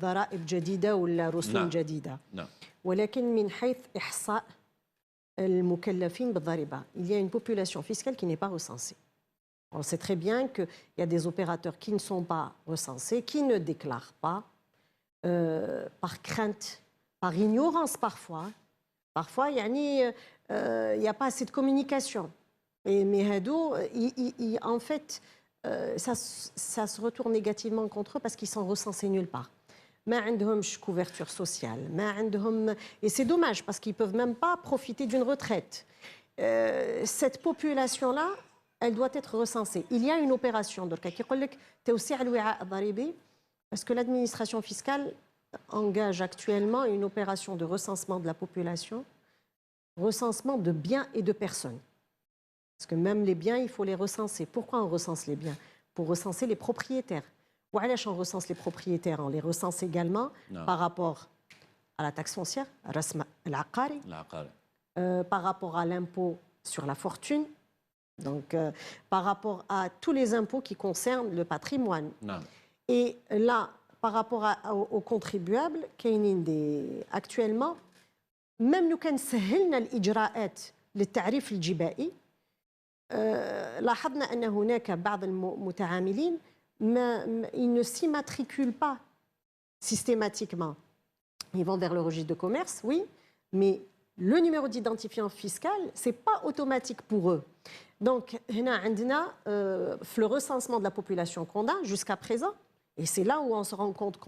ضرائب جديدة ولا رسوم نعم. جديدة، نعم. ولكن من حيث إحصاء المكلفين بالضريبة. Il y a une population fiscale qui n'est pas recensée. On sait très bien qu'il y a des opérateurs qui ne sont pas recensés, qui ne déclarent pas, par crainte, par ignorance parfois. Parfois, il n'y a pas assez de communication. Mais en fait, ça se retourne négativement contre eux parce qu'ils sont recensés nulle part. ما عندهمش couverture sociale, et c'est dommage parce qu'ils ne peuvent même pas profiter d'une retraite. Cette population-là, elle doit être recensée. Il y a une opération parce que l'administration fiscale engage actuellement une opération de recensement de la population, recensement de biens et de personnes. Parce que même les biens, il faut les recenser. Pourquoi on recense les biens? Pour recenser les propriétaires. وعلاش on recense les propriétaires? On les recense également par rapport à la taxe foncière, الرسم العقاري, par rapport à l'impôt sur la fortune, donc par rapport à tous les impôts qui concernent le patrimoine. Et là, par rapport aux contribuables, actuellement, même nous كان سهلنا الإجراءات للتعريف الجبائي، لاحظنا أن هناك بعض المتعاملين ils ne s'immatriculent pas systématiquement. Ils vont vers le registre de commerce, oui, mais le numéro d'identifiant fiscal, ce n'est pas automatique pour eux. Donc, le recensement de la population qu'on a jusqu'à présent, et c'est là où on se rend compte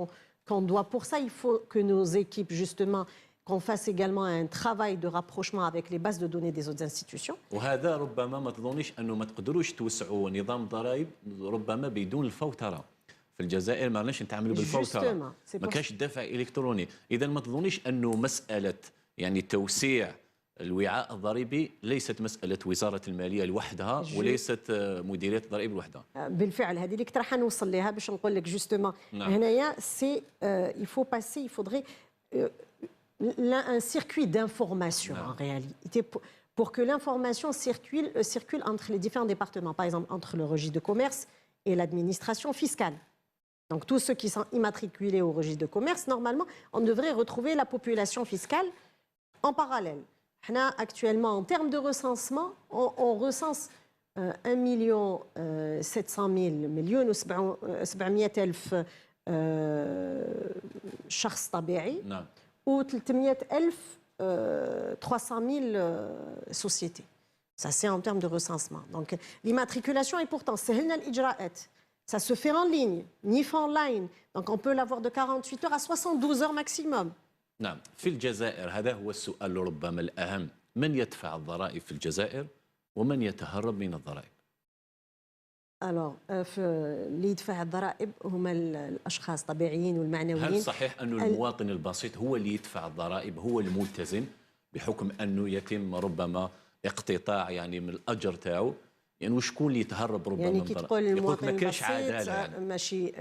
qu'on doit, pour ça, il faut que nos équipes, justement, qu'on fasse également un travail de rapprochement avec les bases de données des autres institutions. وهذا ربما ما تظنيش انه ما تقدروش توسعوا نظام الضرائب ربما بدون الفوتره. في الجزائر ما رناش نتعاملوا بالفوتره، ما كاش الدفع الالكتروني، اذا ما تظنيش انه مساله يعني توسيع الوعاء الضريبي ليست مساله وزاره الماليه لوحدها وليست مديريه الضرائب لوحدها. بالفعل هذه اللي كنت راح نوصل لها باش نقول لك جوستومون هنايا سي il faudrait un circuit d'information en réalité pour que l'information circule entre les différents départements, par exemple entre le registre de commerce et l'administration fiscale. Donc tous ceux qui sont immatriculés au registre de commerce, normalement, on devrait retrouver la population fiscale en parallèle. Actuellement, en termes de recensement, on recense 1,700,000 شخص طبيعي و 300,000 sociétés. Ça, c'est en termes de recensement. Donc, l'immatriculation est pourtant, سهلنا الإجراءات. Ça se fait en ligne, NIF online. Donc, on peut l'avoir de 48 heures à 72 heures maximum. نعم. في الجزائر هذا هو السؤال ربما الأهم، من يدفع الضرائب في الجزائر ومن يتهرب من الضرائب؟ Alors, اللي يدفع الضرائب هما الاشخاص الطبيعيين والمعنويين. هل صحيح انه المواطن البسيط هو اللي يدفع الضرائب، هو الملتزم بحكم انه يتم ربما اقتطاع يعني من الاجر تاعو، يعني وشكون اللي يتهرب ربما يعني من كي تقول المواطن البسيط يعني. ماشي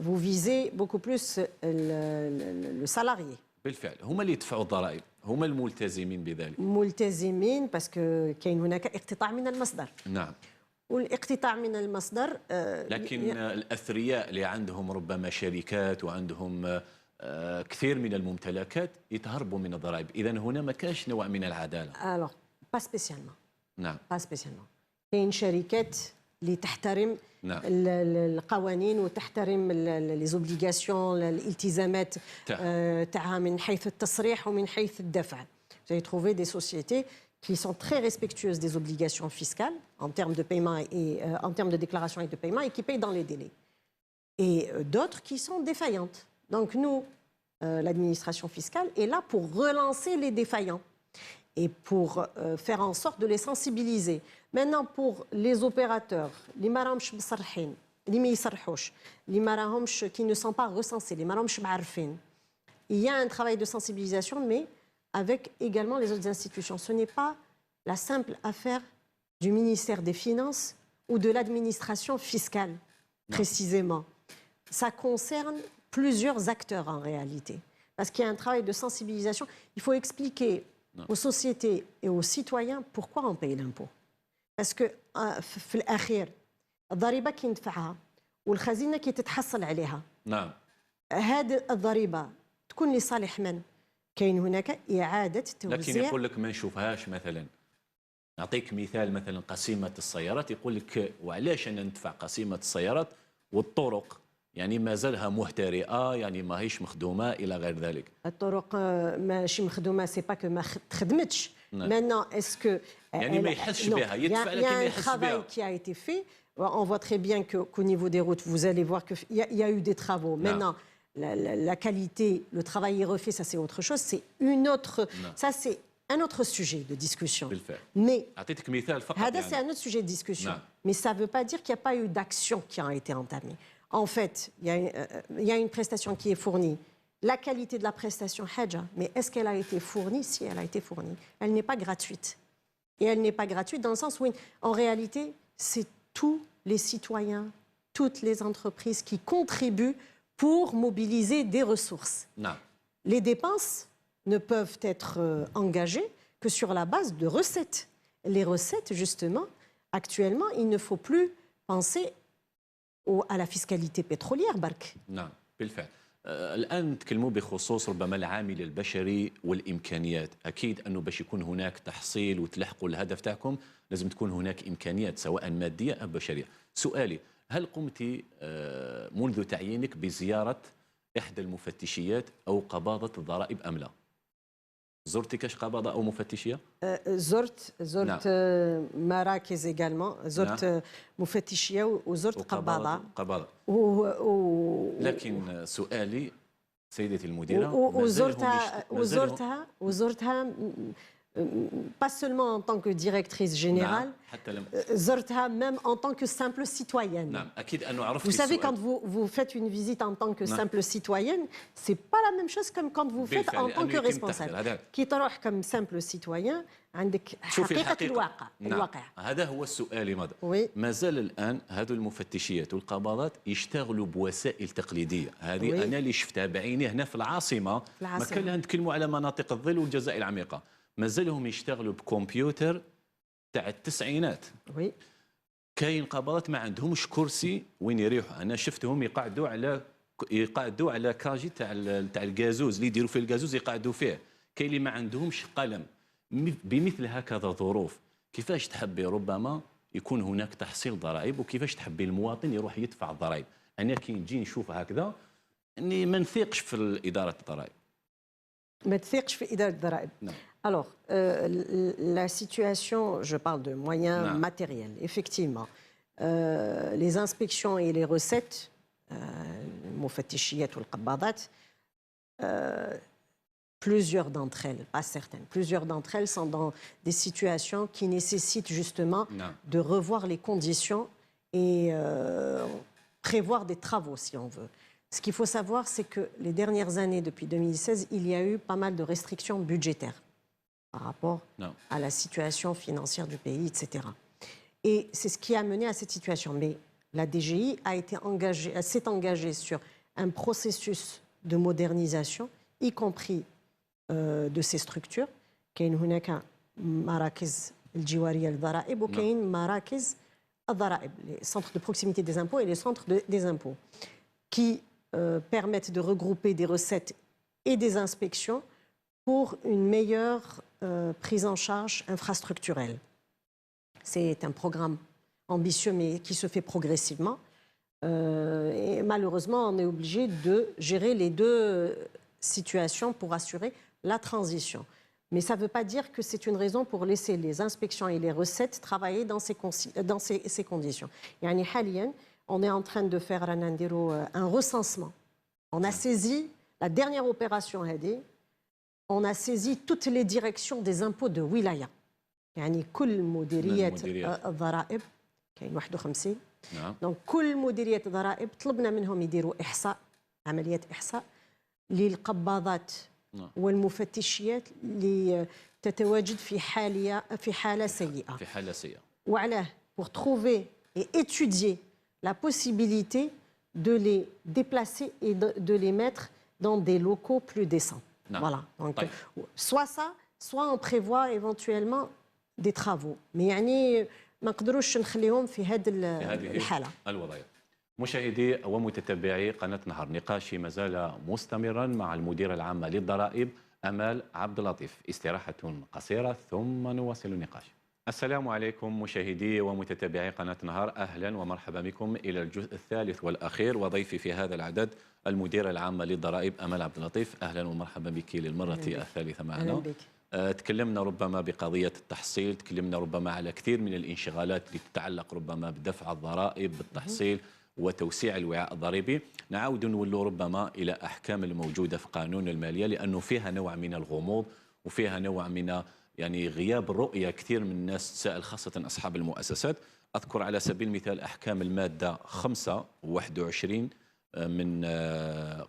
vous visez beaucoup plus le salarié. بالفعل هم اللي يدفعوا الضرائب، هم الملتزمين بذلك. ملتزمين باسكو كاين هناك اقتطاع من المصدر. نعم. والاقتطاع من المصدر لكن الاثرياء اللي عندهم ربما شركات وعندهم كثير من الممتلكات يتهربوا من الضرائب، اذا هنا ما كاش نوع من العداله. alors pas spécialement. نعم. pas spécialement. كاين شركات اللي تحترم القوانين وتحترم لي زوبليغاسيون الالتزامات تاعها من حيث التصريح ومن حيث الدفع. Vous allez trouver des sociétés qui sont très respectueuses des obligations fiscales en termes de paiement et en termes de déclaration et de paiement et qui payent dans les délais. Et d'autres qui sont défaillantes. Donc nous, l'administration fiscale est là pour relancer les défaillants et pour faire en sorte de les sensibiliser. Maintenant, pour les opérateurs, les maramch bsarhin, les meisarhouch, les maramch qui ne sont pas recensés, les maramch b'arfin, il y a un travail de sensibilisation, mais avec également les autres institutions. Ce n'est pas la simple affaire du ministère des Finances ou de l'administration fiscale, précisément. Ça concerne plusieurs acteurs en réalité. Parce qu'il y a un travail de sensibilisation. Il faut expliquer aux sociétés et aux citoyens pourquoi on paye l'impôt. Parce que, في الأخير الضريبة كي ندفعها والخزينة كي تتحصل عليها. نعم. هذه الضريبة تكون لصالح من؟ كاين هناك إعادة توزيع. لكن يقول لك ما نشوفهاش مثلا. نعطيك مثال مثلا قسيمة السيارات يقول لك وعلاش أنا ندفع قسيمة السيارات والطرق يعني ما زالها مهترئة يعني ماهيش مخدومة إلى غير ذلك. الطرق ماشي مخدومة سي با كو ما خدمتش. Maintenant, est-ce que يعني ما يحسش بها يدفع لكن ما يحسش بها. Il y a un travail qui a été fait. On voit très bien qu'au niveau des routes, vous allez voir qu'il y a eu des travaux. Maintenant, la qualité, le travail est refait, ça c'est autre chose. C'est une autre. Ça c'est un autre sujet de discussion. Mais c'est un autre sujet de discussion. Mais ça ne veut pas dire qu'il n'y a pas eu d'action qui a été entamée. En fait, il y a une prestation qui est fournie. La qualité de la prestation, mais est-ce qu'elle a été fournie? Si elle a été fournie. Elle n'est pas gratuite. Et elle n'est pas gratuite dans le sens où, en réalité, c'est tous les citoyens, toutes les entreprises qui contribuent pour mobiliser des ressources. Non. Les dépenses ne peuvent être engagées que sur la base de recettes. Les recettes, justement, actuellement, il ne faut plus penser à la fiscalité pétrolière, برك. نعم بالفعل. الآن نتكلموا بخصوص ربما العامل البشري والإمكانيات. أكيد أنه باش يكون هناك تحصيل وتلحقوا الهدف تاعكم لازم تكون هناك إمكانيات سواء مادية أو بشرية. سؤالي هل قمت منذ تعيينك بزيارة إحدى المفتشيات أو قباضة الضرائب أم لا؟ زرتي كاش قباضة أو مفتشية؟ زرت مراكز également. زرت مفتشية وزرت قباضة. لكن سؤالي سيدتي المديرة وزرتها pas seulement en tant que directrice générale, زرتها même en tant que simple citoyenne. Vous savez, quand vous faites une visite en tant que simple citoyenne, c'est pas la même chose comme quand vous faites en tant que responsable. كي تروح comme simple citoyen عندك حقيقة الواقع. هذا هو السؤال ماذا؟ ما زال الآن هذو المفتشيات والقباضات يشتغلوا بوسائل تقليدية. هذه أنا اللي شفتها بعيني هنا في العاصمة. ما كان نتكلموا على مناطق الظل والجزائر العميقة. مازالهم يشتغلوا بكمبيوتر تاع التسعينات. كاين قباضات ما عندهمش كرسي وين يريحوا. انا شفتهم يقعدوا على كاجي تاع الغازوز اللي يديروا فيه الغازوز يقعدوا فيه. كاين اللي ما عندهمش قلم. بمثل هكذا ظروف كيفاش تحبي ربما يكون هناك تحصيل ضرائب وكيفاش تحبي المواطن يروح يدفع الضرائب؟ انا كي نجي نشوف هكذا اني ما نثيقش في اداره الضرائب. ما تثيقش في اداره الضرائب. Alors, la situation, je parle de moyens matériels, effectivement. Les inspections et les recettes, المفتشيات والقباضات, plusieurs d'entre elles, pas certaines, plusieurs d'entre elles sont dans des situations qui nécessitent justement de revoir les conditions et prévoir des travaux, si on veut. Ce qu'il faut savoir, c'est que les dernières années, depuis 2016, il y a eu pas mal de restrictions budgétaires par rapport à la situation financière du pays, etc. Et c'est ce qui a mené à cette situation. Mais la DGI s'est engagée sur un processus de modernisation, y compris de ces structures. كاين هناك مراكز الجوارية للضرائب وكاين مراكز الضرائب, les centres de proximité des impôts et les centres des impôts, qui permettent de regrouper des recettes et des inspections pour une meilleure prise en charge infrastructurelle. C'est un programme ambitieux mais qui se fait progressivement. Et malheureusement, on est obligé de gérer les deux situations pour assurer la transition. Mais ça ne veut pas dire que c'est une raison pour laisser les inspections et les recettes travailler dans ces conditions. يعني حاليا, on est en train de faire un recensement. On a saisi la dernière opération هذه, on a saisi toutes les directions des impôts de wilaya. يعني كل مديريات الضرائب كاين 51. دونك كل مديريات الضرائب طلبنا منهم يديروا إحصاء, عمليات إحصاء للقباضات والمفتشيات اللي تتواجد في حالة سيئة. في حالة سيئة. وعلاه pour trouver et étudier la possibilité de les déplacer et de les mettre dans des locaux plus décents. Voilà. Donc, soit ça, soit on prévoit éventuellement des travaux. Mais يعني ما نقدروش نخليهم في هذه الحالة. الوضعية. مشاهدي ومتتبعي قناة نهار، نقاشي ما زال مستمرا مع المديرة العامة للضرائب أمال عبد اللطيف. استراحة قصيرة ثم نواصل النقاش. السلام عليكم مشاهدي ومتتبعي قناة نهار، أهلا ومرحبا بكم إلى الجزء الثالث والأخير، وضيفي في هذا العدد المديرة العامة للضرائب أمال عبد اللطيف. أهلا ومرحبا بك للمرة الثالثة معنا. أهلا بك. تكلمنا ربما بقضية التحصيل، تكلمنا ربما على كثير من الانشغالات اللي تتعلق ربما بدفع الضرائب، بالتحصيل وتوسيع الوعاء الضريبي. نعود نولوا ربما إلى أحكام الموجودة في قانون المالية، لأنه فيها نوع من الغموض وفيها نوع من يعني غياب الرؤية. كثير من الناس تساءل خاصة أصحاب المؤسسات. أذكر على سبيل المثال أحكام المادة 5 و21 من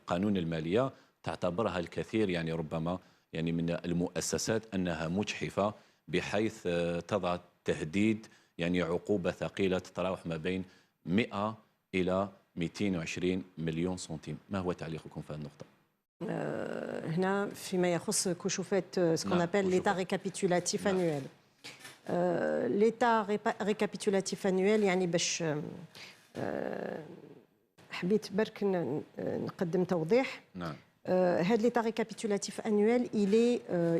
قانون المالية، تعتبرها الكثير يعني ربما يعني من المؤسسات أنها مجحفة، بحيث تضع تهديد يعني عقوبة ثقيلة تتراوح ما بين 100 إلى 220 مليون سنتيم. ما هو تعليقكم في هذه النقطة؟ هنا فيما يخص كشوفات سكون ابل ليتا ريكابيتولاتيف انويل. ليتا ريكابيتولاتيف انويل يعني باش حبيت برك نقدم توضيح. نعم. هذا ليتا ريكابيتولاتيف انويل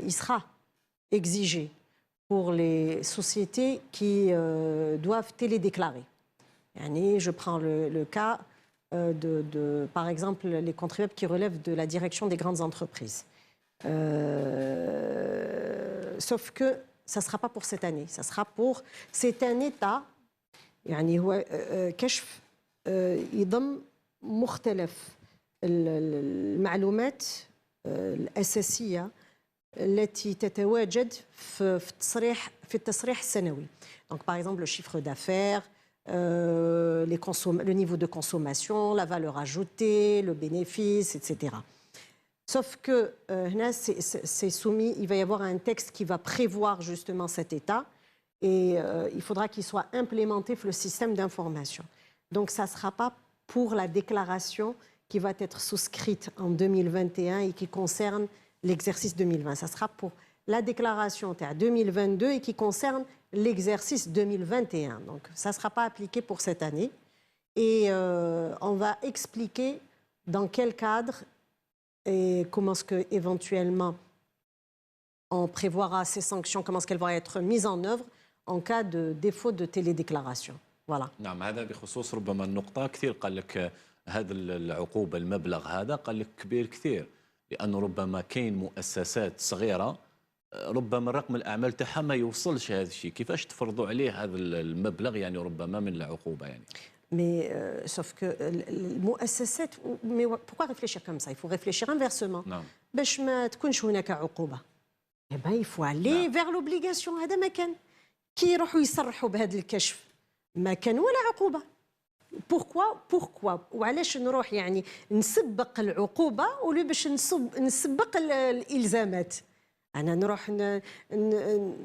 il sera exigé pour les sociétés qui doivent télédéclarer. يعني je prends le cas par exemple, les contribuables qui relèvent de la direction des grandes entreprises. Sauf que ça ne sera pas pour cette année. Ça sera pour... C'est un état يعني هو كشف يضم مختلف المعلومات الأساسية التي تتواجد في التصريح السنوي. Donc par exemple le chiffre d'affaires, le niveau de consommation, la valeur ajoutée, le bénéfice, etc. Sauf que c'est soumis, il va y avoir un texte qui va prévoir justement cet état et il faudra qu'il soit implémenté dans le système d'information. Donc ça ne sera pas pour la déclaration qui va être souscrite en 2021 et qui concerne l'exercice 2020. Ça sera pour la déclaration à 2022 et qui concerne l'exercice 2021. Donc ça ne sera pas appliqué pour cette année. Et on va expliquer dans quel cadre et comment est-ce qu'éventuellement on prévoira ces sanctions, comment est-ce qu'elles vont être mises en œuvre en cas de défaut de télédéclaration. Voilà. نعم، هذا بخصوص ربما النقطة. كثير قال لك هذا العقوبة المبلغ هذا قال لك كبير كثير، لأنه ربما كاين مؤسسات صغيرة ربما رقم الأعمال تاعها ما يوصلش هذا الشيء. كيفاش تفرضوا عليه هذا المبلغ يعني ربما من العقوبة يعني؟ Mais sauf que المؤسسات, mais pourquoi réfléchir comme ça? Il faut réfléchir inversement. نعم. باش ما تكونش هناك عقوبة. Eh ben il faut aller vers l'obligation. هذا ما كان. كي يروحوا يصرحوا بهذا الكشف ما كان ولا عقوبة. pourquoi وعلاش نروح يعني نسبق العقوبة ولا باش نسبق الإلزامات؟ أنا نروح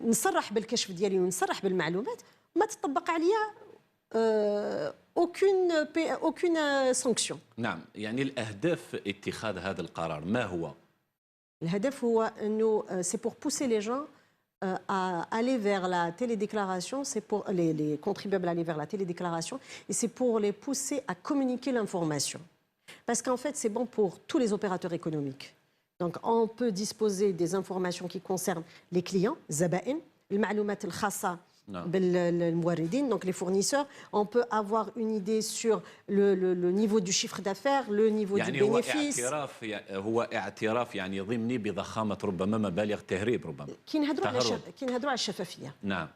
نصرح بالكشف ديالي ونصرح بالمعلومات ما تطبق عليا aucune sanction. نعم، يعني الأهداف اتخاذ هذا القرار ما هو؟ الهدف هو أنه c'est pour pousser les gens à aller vers la télédéclaration, c'est pour les contribuables à aller vers la télédéclaration et c'est pour les pousser à communiquer l'information. Parce qu'en fait, c'est bon pour tous les opérateurs économiques. Donc, on peut disposer des informations qui concernent les clients, زبائن, المعلومات الخاصة بالموردين. Donc les fournisseurs, on peut avoir une idée sur le niveau du chiffre d'affaires, le niveau du bénéfice. هو اعتراف يعني ضمني بضخامة ربما مبالغ تهريب ربما. كي نهضروا على الشفافية. نعم.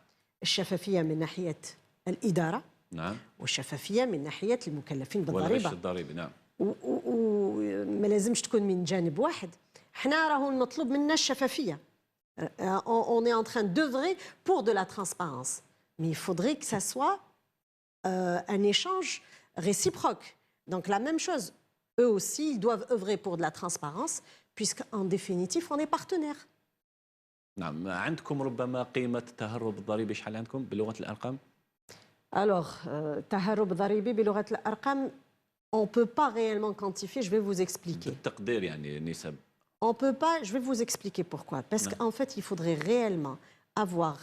الشفافية من ناحية الإدارة. نعم. والشفافية من ناحية المكلفين بالضريبة. والغش الضريبي نعم. وما لازمش تكون من جانب واحد. احنا راهو المطلوب منا الشفافية. On est en train d'œuvrer pour de la transparence. Mais il faudrait que ça soit un échange réciproque. Donc la même chose. Eux aussi, ils doivent œuvrer pour de la transparence, puisqu'en définitive, on est partenaires. نعم. عندكم ربما قيمة التهرب الضريبي شحال عندكم بلغة الأرقام؟ Alors, تهرب ضريبي بلغة الأرقام, on ne peut pas réellement quantifier, je vais vous expliquer. بالتقدير يعني نسب. On peut pas, je vais vous expliquer pourquoi. Parce qu'en fait, il faudrait réellement avoir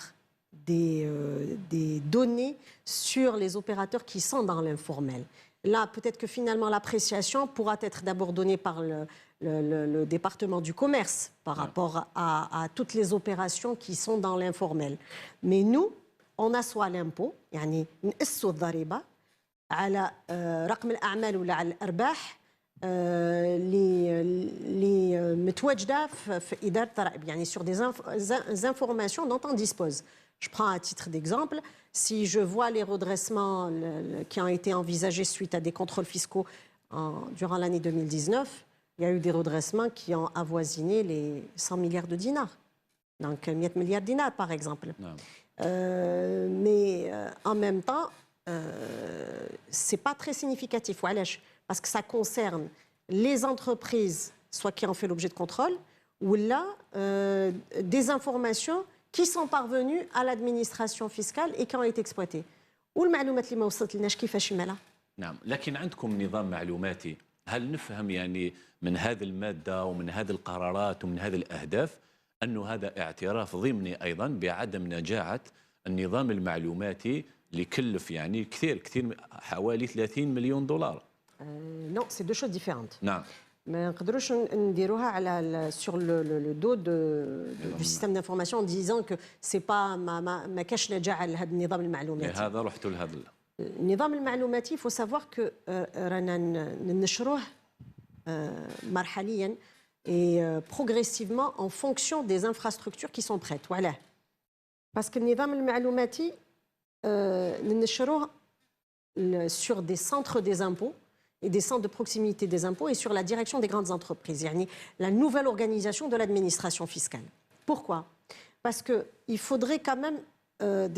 des données sur les opérateurs qui sont dans l'informel. Là, peut-être que finalement, l'appréciation pourra être d'abord donnée par le département du commerce par rapport à toutes les opérations qui sont dans l'informel. Mais nous, on assoit l'impôt, يعني نقصوا الضريبة على رقم الأعمال ولا على الأرباح اللي متواجده في اداره الضرائب يعني sur des informations dont on dispose. Je prends à titre d'exemple, si je vois les redressements qui ont été envisagés suite à des contrôles fiscaux durant l'année 2019, il y a eu des redressements qui ont avoisiné les 100 milliards de dinars. Donc 100 milliards de dinars par exemple. Mais en même temps, c'est pas très significatif. Parce que ça concerne les entreprises, soit qui ont fait l'objet de contrôle, ou là, des informations qui sont parvenues à l'administration fiscale et qui ont été exploitées. والمعلومات اللي ما وصلت لناش كيفاش يمالها؟ نعم، لكن عندكم نظام معلوماتي، هل نفهم يعني من هذه المادة ومن هذه القرارات ومن هذه الأهداف أنه هذا اعتراف ضمني أيضا بعدم نجاعة النظام المعلوماتي اللي كلف يعني كثير حوالي 30 مليون دولار؟ Non, c'est deux choses différentes. نعم. ما نقدروش نديروها على sur le dos du système d'information en disant que c'est pas ما كاش نجاعة لهذا النظام المعلوماتي. هذا رحتوا لهذا النظام المعلوماتي. Il faut savoir que رانا ننشروه مرحليا et progressivement en fonction des infrastructures qui sont prêtes. وعلاه؟ parce que النظام المعلوماتي ننشروه sur des centres des impôts et des centres de proximité des impôts et sur la direction des grandes entreprises, يعني la nouvelle organisation de l'administration fiscale. Pourquoi? Parce qu'il faudrait quand même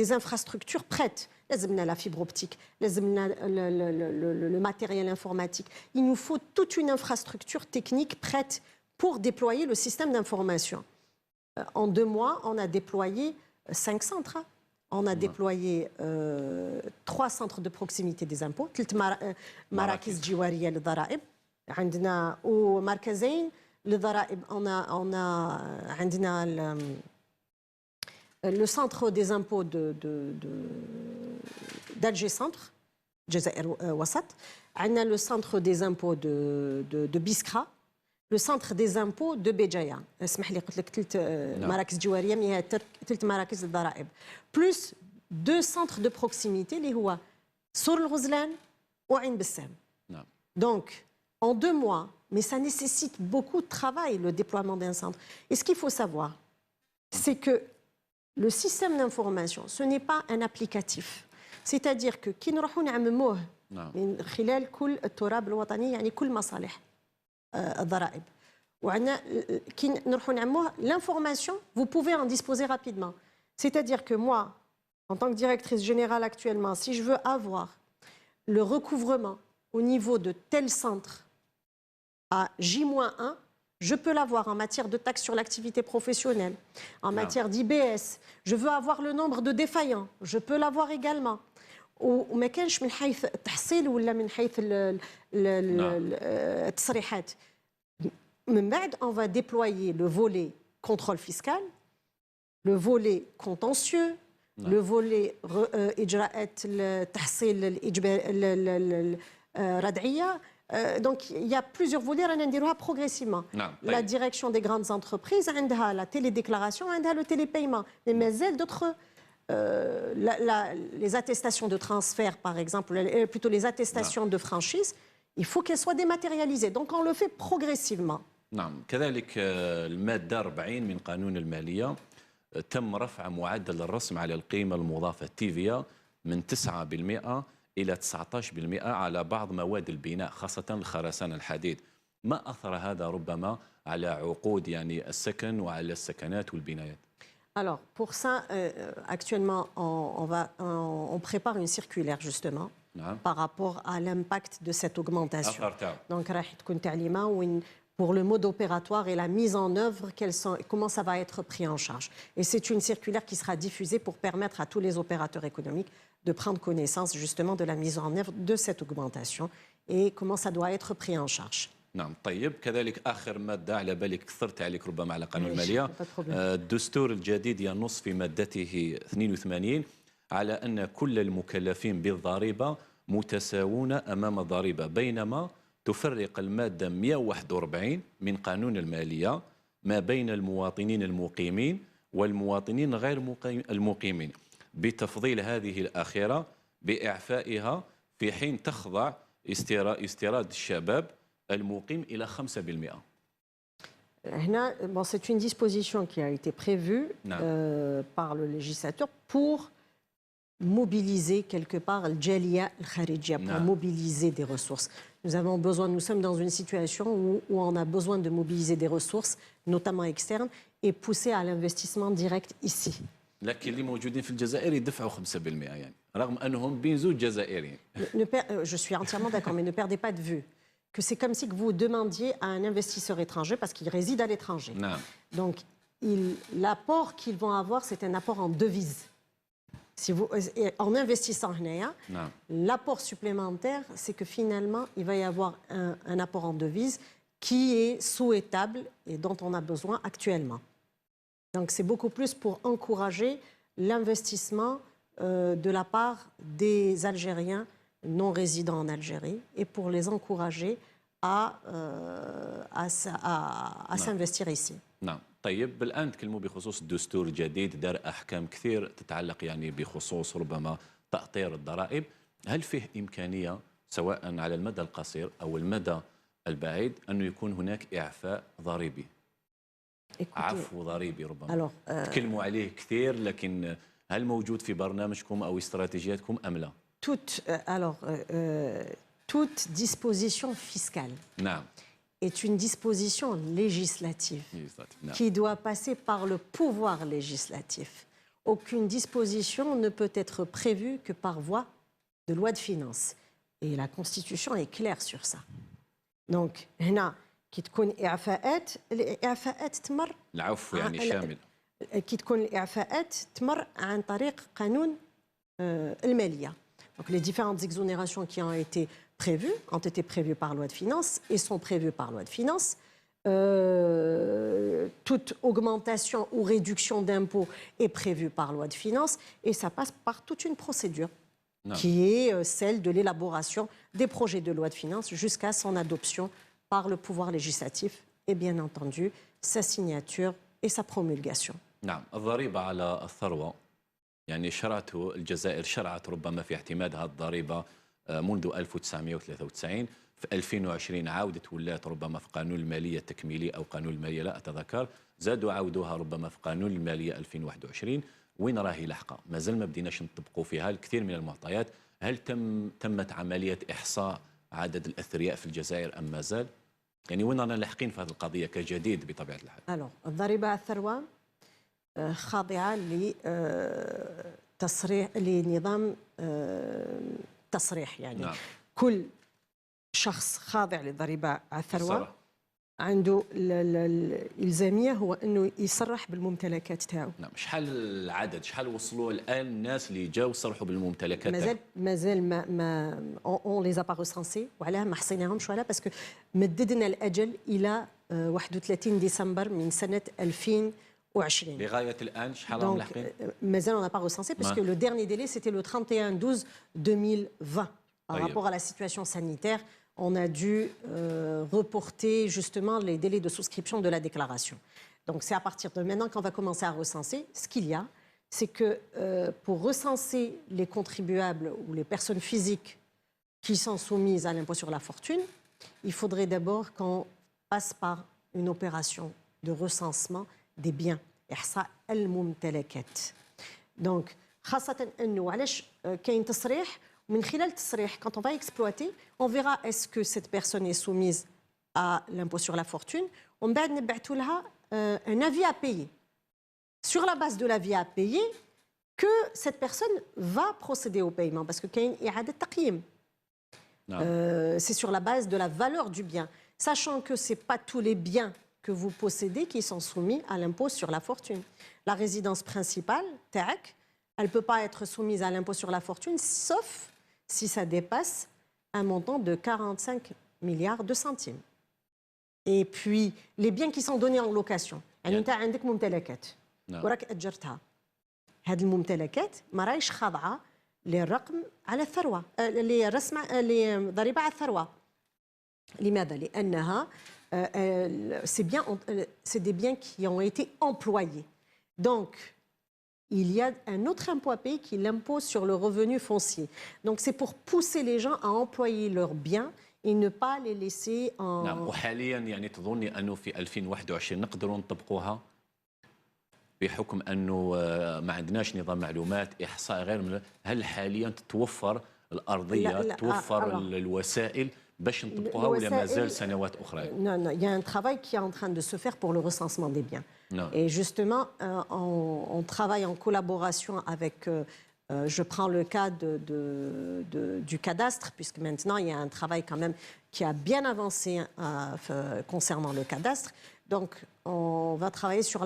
des infrastructures prêtes. لازمنا la fibre optique, لازمنا le matériel informatique. Il nous faut toute une infrastructure technique prête pour déployer le système d'information. En 2 mois, on a déployé 5 centres. On a déployé 3 centres de proximité des impôts, 3 مراكز جوارية للضرائب. عندنا ومركزين للضرائب. On a عندنا le centre des impôts d'Alger Centre, جزائر وسط. عندنا le centre des impôts de Biskra. Le centre des impôts de Béjaïa. اسمح لي قلت لك 3 مراكز جواريه مي هي 3 مراكز للضرائب. Plus 2 centres de proximité اللي هو سور الغزلان وعين بسام. Donc en 2 mois, mais ça nécessite beaucoup de travail le déploiement d'un centre. Et ce qu'il faut savoir, c'est que le système d'information, ce n'est pas un applicatif. C'est-à-dire que كي نروحوا نعمموه من خلال كل التراب الوطني يعني كل مصالح الضرائب. وعندنا كي نروحوا نعموه l'information, vous pouvez en disposer rapidement. C'est-à-dire que moi, en tant que directrice générale actuellement, si je veux avoir le recouvrement au niveau de tel centre à J-1, je peux l'avoir en matière de taxes sur l'activité professionnelle, en matière d'IBS. Je veux avoir le nombre de défaillants, je peux l'avoir également. وما كانش من حيث التحصيل ولا من حيث التصريحات. من بعد on va déployer le volet contrôle fiscal, le volet contentieux, le volet إجراءات التحصيل الإجباري الردعية. Donc il y a plusieurs volets رانا نديروها progressivement. La direction des grandes entreprises عندها la télédéclaration, عندها le télépaiement. Mais مازال d'autres les attestations de transfert, par exemple, plutôt les attestations de franchise, il faut qu'elles soient dématérialisées. Donc on le fait progressivement. نعم كذلك المادة 40 من قانون المالية تم رفع معدل الرسم على القيمة المضافة تيفيا من 9% إلى 19% على بعض مواد البناء خاصة الخرسانة الحديد. ما أثر هذا ربما على عقود يعني السكن وعلى السكنات والبنايات؟ Alors, pour ça, actuellement, on prépare une circulaire, justement, par rapport à l'impact de cette augmentation. Donc, pour le mode opératoire et la mise en œuvre, comment ça va être pris en charge. Et c'est une circulaire qui sera diffusée pour permettre à tous les opérateurs économiques de prendre connaissance, justement, de la mise en œuvre de cette augmentation et comment ça doit être pris en charge. نعم طيب كذلك آخر مادة على بالك كثرت عليك ربما على قانون المالية الدستور الجديد ينص في مادته 82 على أن كل المكلفين بالضريبة متساوون أمام الضريبة بينما تفرق المادة 141 من قانون المالية ما بين المواطنين المقيمين والمواطنين غير المقيمين بتفضيل هذه الأخيرة بإعفائها في حين تخضع استيراد الشباب المقيم إلى 5%. Bon, c'est une disposition qui a été prévue par le législateur pour mobiliser quelque part le Jalia al-Kharijia, pour mobiliser des ressources. Nous sommes dans une situation où on a besoin de mobiliser des ressources, notamment externes, et pousser à l'investissement direct ici. لكن اللي موجودين في الجزائر يدفعوا 5% يعني رغم أنهم بين زوج جزائريين. Je suis entièrement d'accord, mais ne perdez pas de vue que c'est comme si vous demandiez à un investisseur étranger, parce qu'il réside à l'étranger. Donc, l'apport qu'ils vont avoir, c'est un apport en devise. En investissant, l'apport supplémentaire, c'est que finalement, il va y avoir un apport en devise qui est souhaitable et dont on a besoin actuellement. Donc, c'est beaucoup plus pour encourager l'investissement de la part des Algériens non résidents en Algérie et pour les encourager à s'investir ici. نعم طيب الآن تكلموا بخصوص الدستور الجديد دار أحكام كثير تتعلق يعني بخصوص ربما تأطير الضرائب هل فيه إمكانية سواء على المدى القصير أو المدى البعيد أنه يكون هناك إعفاء ضريبي عفو ضريبي ربما تكلموا عليه كثير لكن هل موجود في برنامجكم أو استراتيجياتكم أم لا؟ Toute disposition fiscale est une disposition législative qui doit passer par le pouvoir législatif. Aucune disposition ne peut être prévue que par voie de loi de finances. Et la Constitution est claire sur ça. Donc, كي تكون إعفاءات الإعفاءات تمر العفو يعني شامل كي تكون الإعفاءات تمر عن طريق قانون المالية. Donc les différentes exonérations qui ont été prévues par loi de finances et sont prévues par loi de finances. Toute augmentation ou réduction d'impôts est prévue par loi de finances et ça passe par toute une procédure qui est celle de l'élaboration des projets de loi de finances jusqu'à son adoption par le pouvoir législatif et bien entendu sa signature et sa promulgation. نعم الضريبة على الثروة يعني الجزائر شرعت ربما في اعتمادها الضريبة منذ 1993 في 2020 عاودت ولات ربما في قانون المالية التكميلي أو قانون المالية لا أتذكر زادوا عاودوها ربما في قانون المالية 2021 وين راهي لاحقة مازال ما بديناش نطبقوا فيها الكثير من المعطيات هل تمت عملية إحصاء عدد الأثرياء في الجزائر أم مازال؟ يعني وين رانا لاحقين في هذه القضية كجديد بطبيعة الحال؟ الضريبة على الثروة خاضعة لنظام تصريح يعني كل شخص خاضع للضريبة على الثروة عنده الإلزامية هو أنه يصرح بالممتلكات تاعو. نعم شحال العدد شحال وصلوا الآن الناس اللي جاوا صرحوا بالممتلكات مازال ما اون لي با ريسانسي وعلاه ما حصيناهمش ولا باسكو مددنا الأجل إلى 31 ديسمبر من سنة 2020. لغاية الآن شحال راهم لاحقين؟ مازال on n'a pas recensé parce que le dernier délai c'était le 31/12/2020 par rapport à la situation sanitaire. On a dû reporter justement les délais de souscription de la déclaration. Donc c'est à partir de maintenant qu'on va commencer à recenser ce qu'il y a. c'est que pour recenser les contribuables ou les personnes physiques qui sont soumises à l'impôt sur la fortune, il faudrait d'abord qu'on passe par une opération de recensement des biens. إحصاء الممتلكات. Donc, خاصة إنه علاش كاين تصريح من خلال التصريح quand on va exploiter, on verra est-ce que cette personne est soumise à l'impôt sur la fortune. ومن بعد نبعثوا لها un avis à payer. Sur la base de l'avis à payer, que cette personne va procéder au paiement parce que كاين إعادة تقييم. C'est sur la base de la valeur du bien, sachant que ce n'est pas tous les biens que vous possédez qui sont soumis à l'impôt sur la fortune. La résidence principale, TAC, elle ne peut pas être soumise à l'impôt sur la fortune, sauf si ça dépasse un montant de 45 milliards de centimes. Et puis, les biens qui sont donnés en location. يعني أنت عندك ممتلكات وراك أجرتها. هذه الممتلكات ما راهيش خاضعة للرقم على الثروة لضريبة على الثروة. لماذا؟ لأنها c'est des biens qui ont été employés. Donc, il y a un autre impôt à payer qui est l'impôt sur le revenu foncier. Donc, c'est pour pousser les gens à employer leurs biens et ne pas les laisser en... نعم. وحاليا يعني تظني أنه في 2021 نقدروا نطبقوها بحكم أنه ما عندناش نظام معلومات إحصاء غير هل حاليا تتوفر الأرضية توفر الوسائل باش نطبقوها ولا مازال سنوات أخرى؟ Non, non, il y a un travail qui est en train de se faire pour le recensement des biens. Non. Et justement, on travaille en collaboration avec... je prends le cas du cadastre, puisque maintenant, il y a un travail quand même qui a bien avancé concernant le cadastre. Donc, on va travailler sur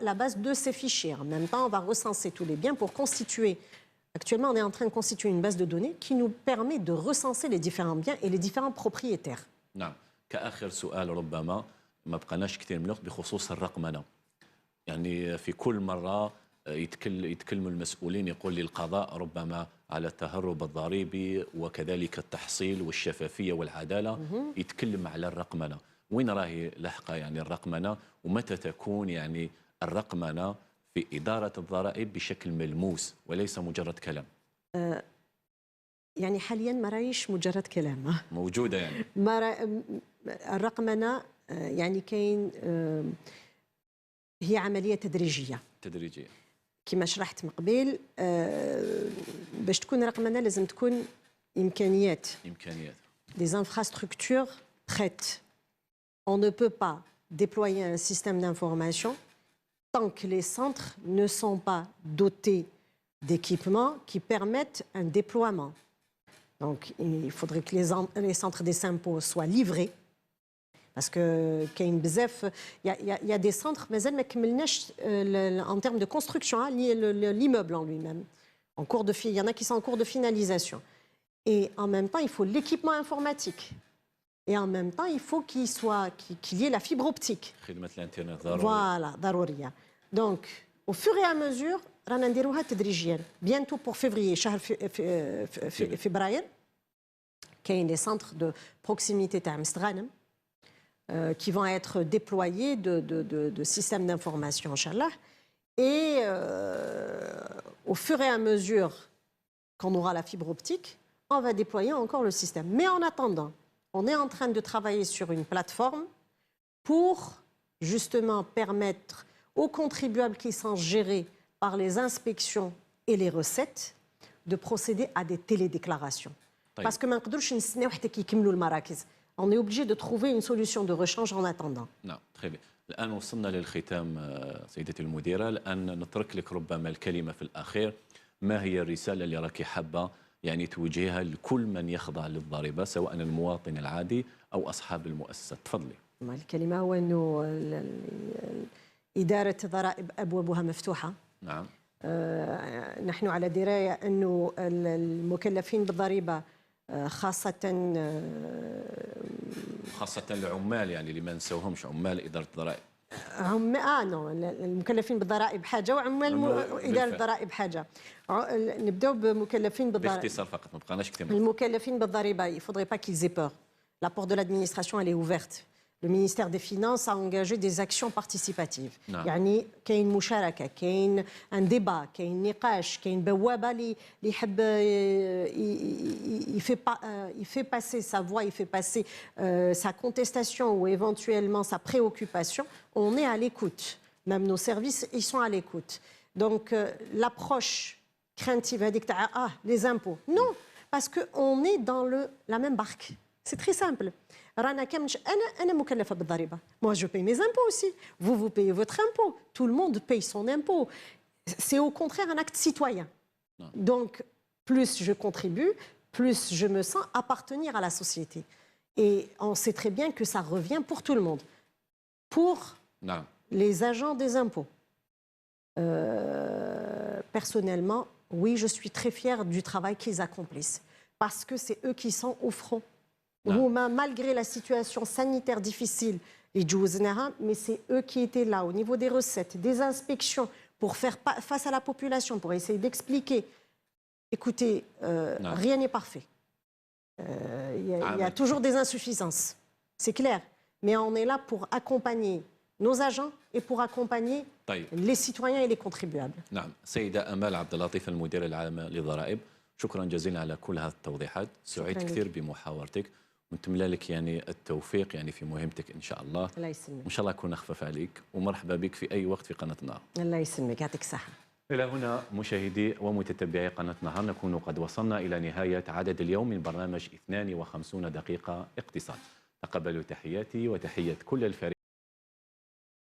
la base de ces fichiers. En même temps, on va recenser tous les biens pour constituer... Actuellement, on est en train de constituer une base de données qui nous permet de recenser les différents biens et les différents propriétaires. نعم. كآخر سؤال ربما ما بقناش كثير من الوقت بخصوص الرقمنة. يعني في كل مرة يتكلموا المسؤولين يقول لي القضاء ربما على التهرب الضريبي وكذلك التحصيل والشفافية والعدالة يتكلم على الرقمنة. وين راهي لاحقة يعني الرقمنة ومتى تكون يعني الرقمنة في إدارة الضرائب بشكل ملموس وليس مجرد كلام؟ يعني حاليا ما راهيش مجرد كلام. موجودة يعني. الرقمنة يعني كاين هي عملية تدريجية. تدريجية. كما شرحت من قبل باش تكون رقمنة لازم تكون إمكانيات. Des infrastructures prêtes. On ne peut pas déployer un système d'information tant que les centres ne sont pas dotés d'équipements qui permettent un déploiement. Donc, il faudrait que les centres des impôts soient livrés. Parce que il y a des centres, mais en termes de construction, l'immeuble en lui-même. Il y en a qui sont en cours de finalisation. Et en même temps, il faut l'équipement informatique. Et en même temps, il faut qu'il y ait la fibre optique. Voilà, darouria. Donc, au fur et à mesure, رانا نديروها تدريجيا. Bientôt pour février, شهر فبراير, كاين des centres de proximité تاع مستغانم qui vont être déployés de systèmes d'information, Inch'Allah. Et au fur et à mesure qu'on aura la fibre optique, on va déployer encore le système. Mais en attendant, on est en train de travailler sur une plateforme pour justement permettre aux contribuables qui sont gérés par les inspections et les recettes de procéder à des télédéclarations. Parce que on est obligé de trouver une solution de rechange en attendant. نعم très bien. الآن وصلنا للختام سيدتي المديرة. الآن نترك لك ربما الكلمة في الأخير. ما هي الرسالة اللي راكي حابة يعني توجهها لكل من يخضع للضريبة سواء المواطن العادي أو أصحاب المؤسسات؟ تفضلي. الكلمة هو أنه إدارة الضرائب أبوابها مفتوحة. نعم. نحن على دراية أنه المكلفين بالضريبة خاصة العمال يعني اللي ما نسوهمش عمال إدارة الضرائب. المكلفين بالضرائب حاجة وعمال إدارة الضرائب حاجة. نبداو بمكلفين بالضرائب. باختصار فقط ما بقناش كثير. المكلفين بالضريبة il faudrait pas qu'ils aient peur. La porte de l'administration elle est ouverte. le ministère des Finances a engagé des actions participatives. نعم. يعني كاين مشاركة، كاين un débat، كاين نقاش، كاين بوابة اللي يحب il fait passer sa voix, il fait passer sa contestation ou éventuellement sa préoccupation. On est à l'écoute. Même nos services, ils sont à l'écoute. Donc l'approche craintive, les impôts. Non, parce qu'on est dans la même barque. C'est très simple. Moi, je paye mes impôts aussi. Vous payez votre impôt. Tout le monde paye son impôt. C'est au contraire un acte citoyen. Non. Donc, plus je contribue, plus je me sens appartenir à la société. Et on sait très bien que ça revient pour tout le monde. Pour نعم. les agents des impôts. Personnellement, oui, je suis très fière du travail qu'ils accomplissent. Parce que c'est eux qui sont au front. Malgré la situation sanitaire difficile, mais c'est eux qui étaient là au niveau des recettes, des inspections, pour faire face à la population, pour essayer d'expliquer. Écoutez, rien n'est parfait. Il y a toujours des insuffisances, c'est clair. Mais on est là pour accompagner nos agents et pour accompagner les citoyens et les contribuables. نعم. سيدة أمال عبد اللطيف المدير العام للضرائب، شكرا جزيلا على كل هذه التوضيحات. سعيد كثير بمحاورتك ونتمنى لك يعني التوفيق يعني في مهمتك إن شاء الله. الله يسلمك. وإن شاء الله أكون أخفف عليك ومرحبا بك في أي وقت في قناة النهار. الله يسلمك، يعطيك الصحة. إلى هنا مشاهدي ومتتبعي قناة النهار نكون قد وصلنا إلى نهاية عدد اليوم من برنامج 52 دقيقة اقتصاد. تقبلوا تحياتي وتحية كل الفريق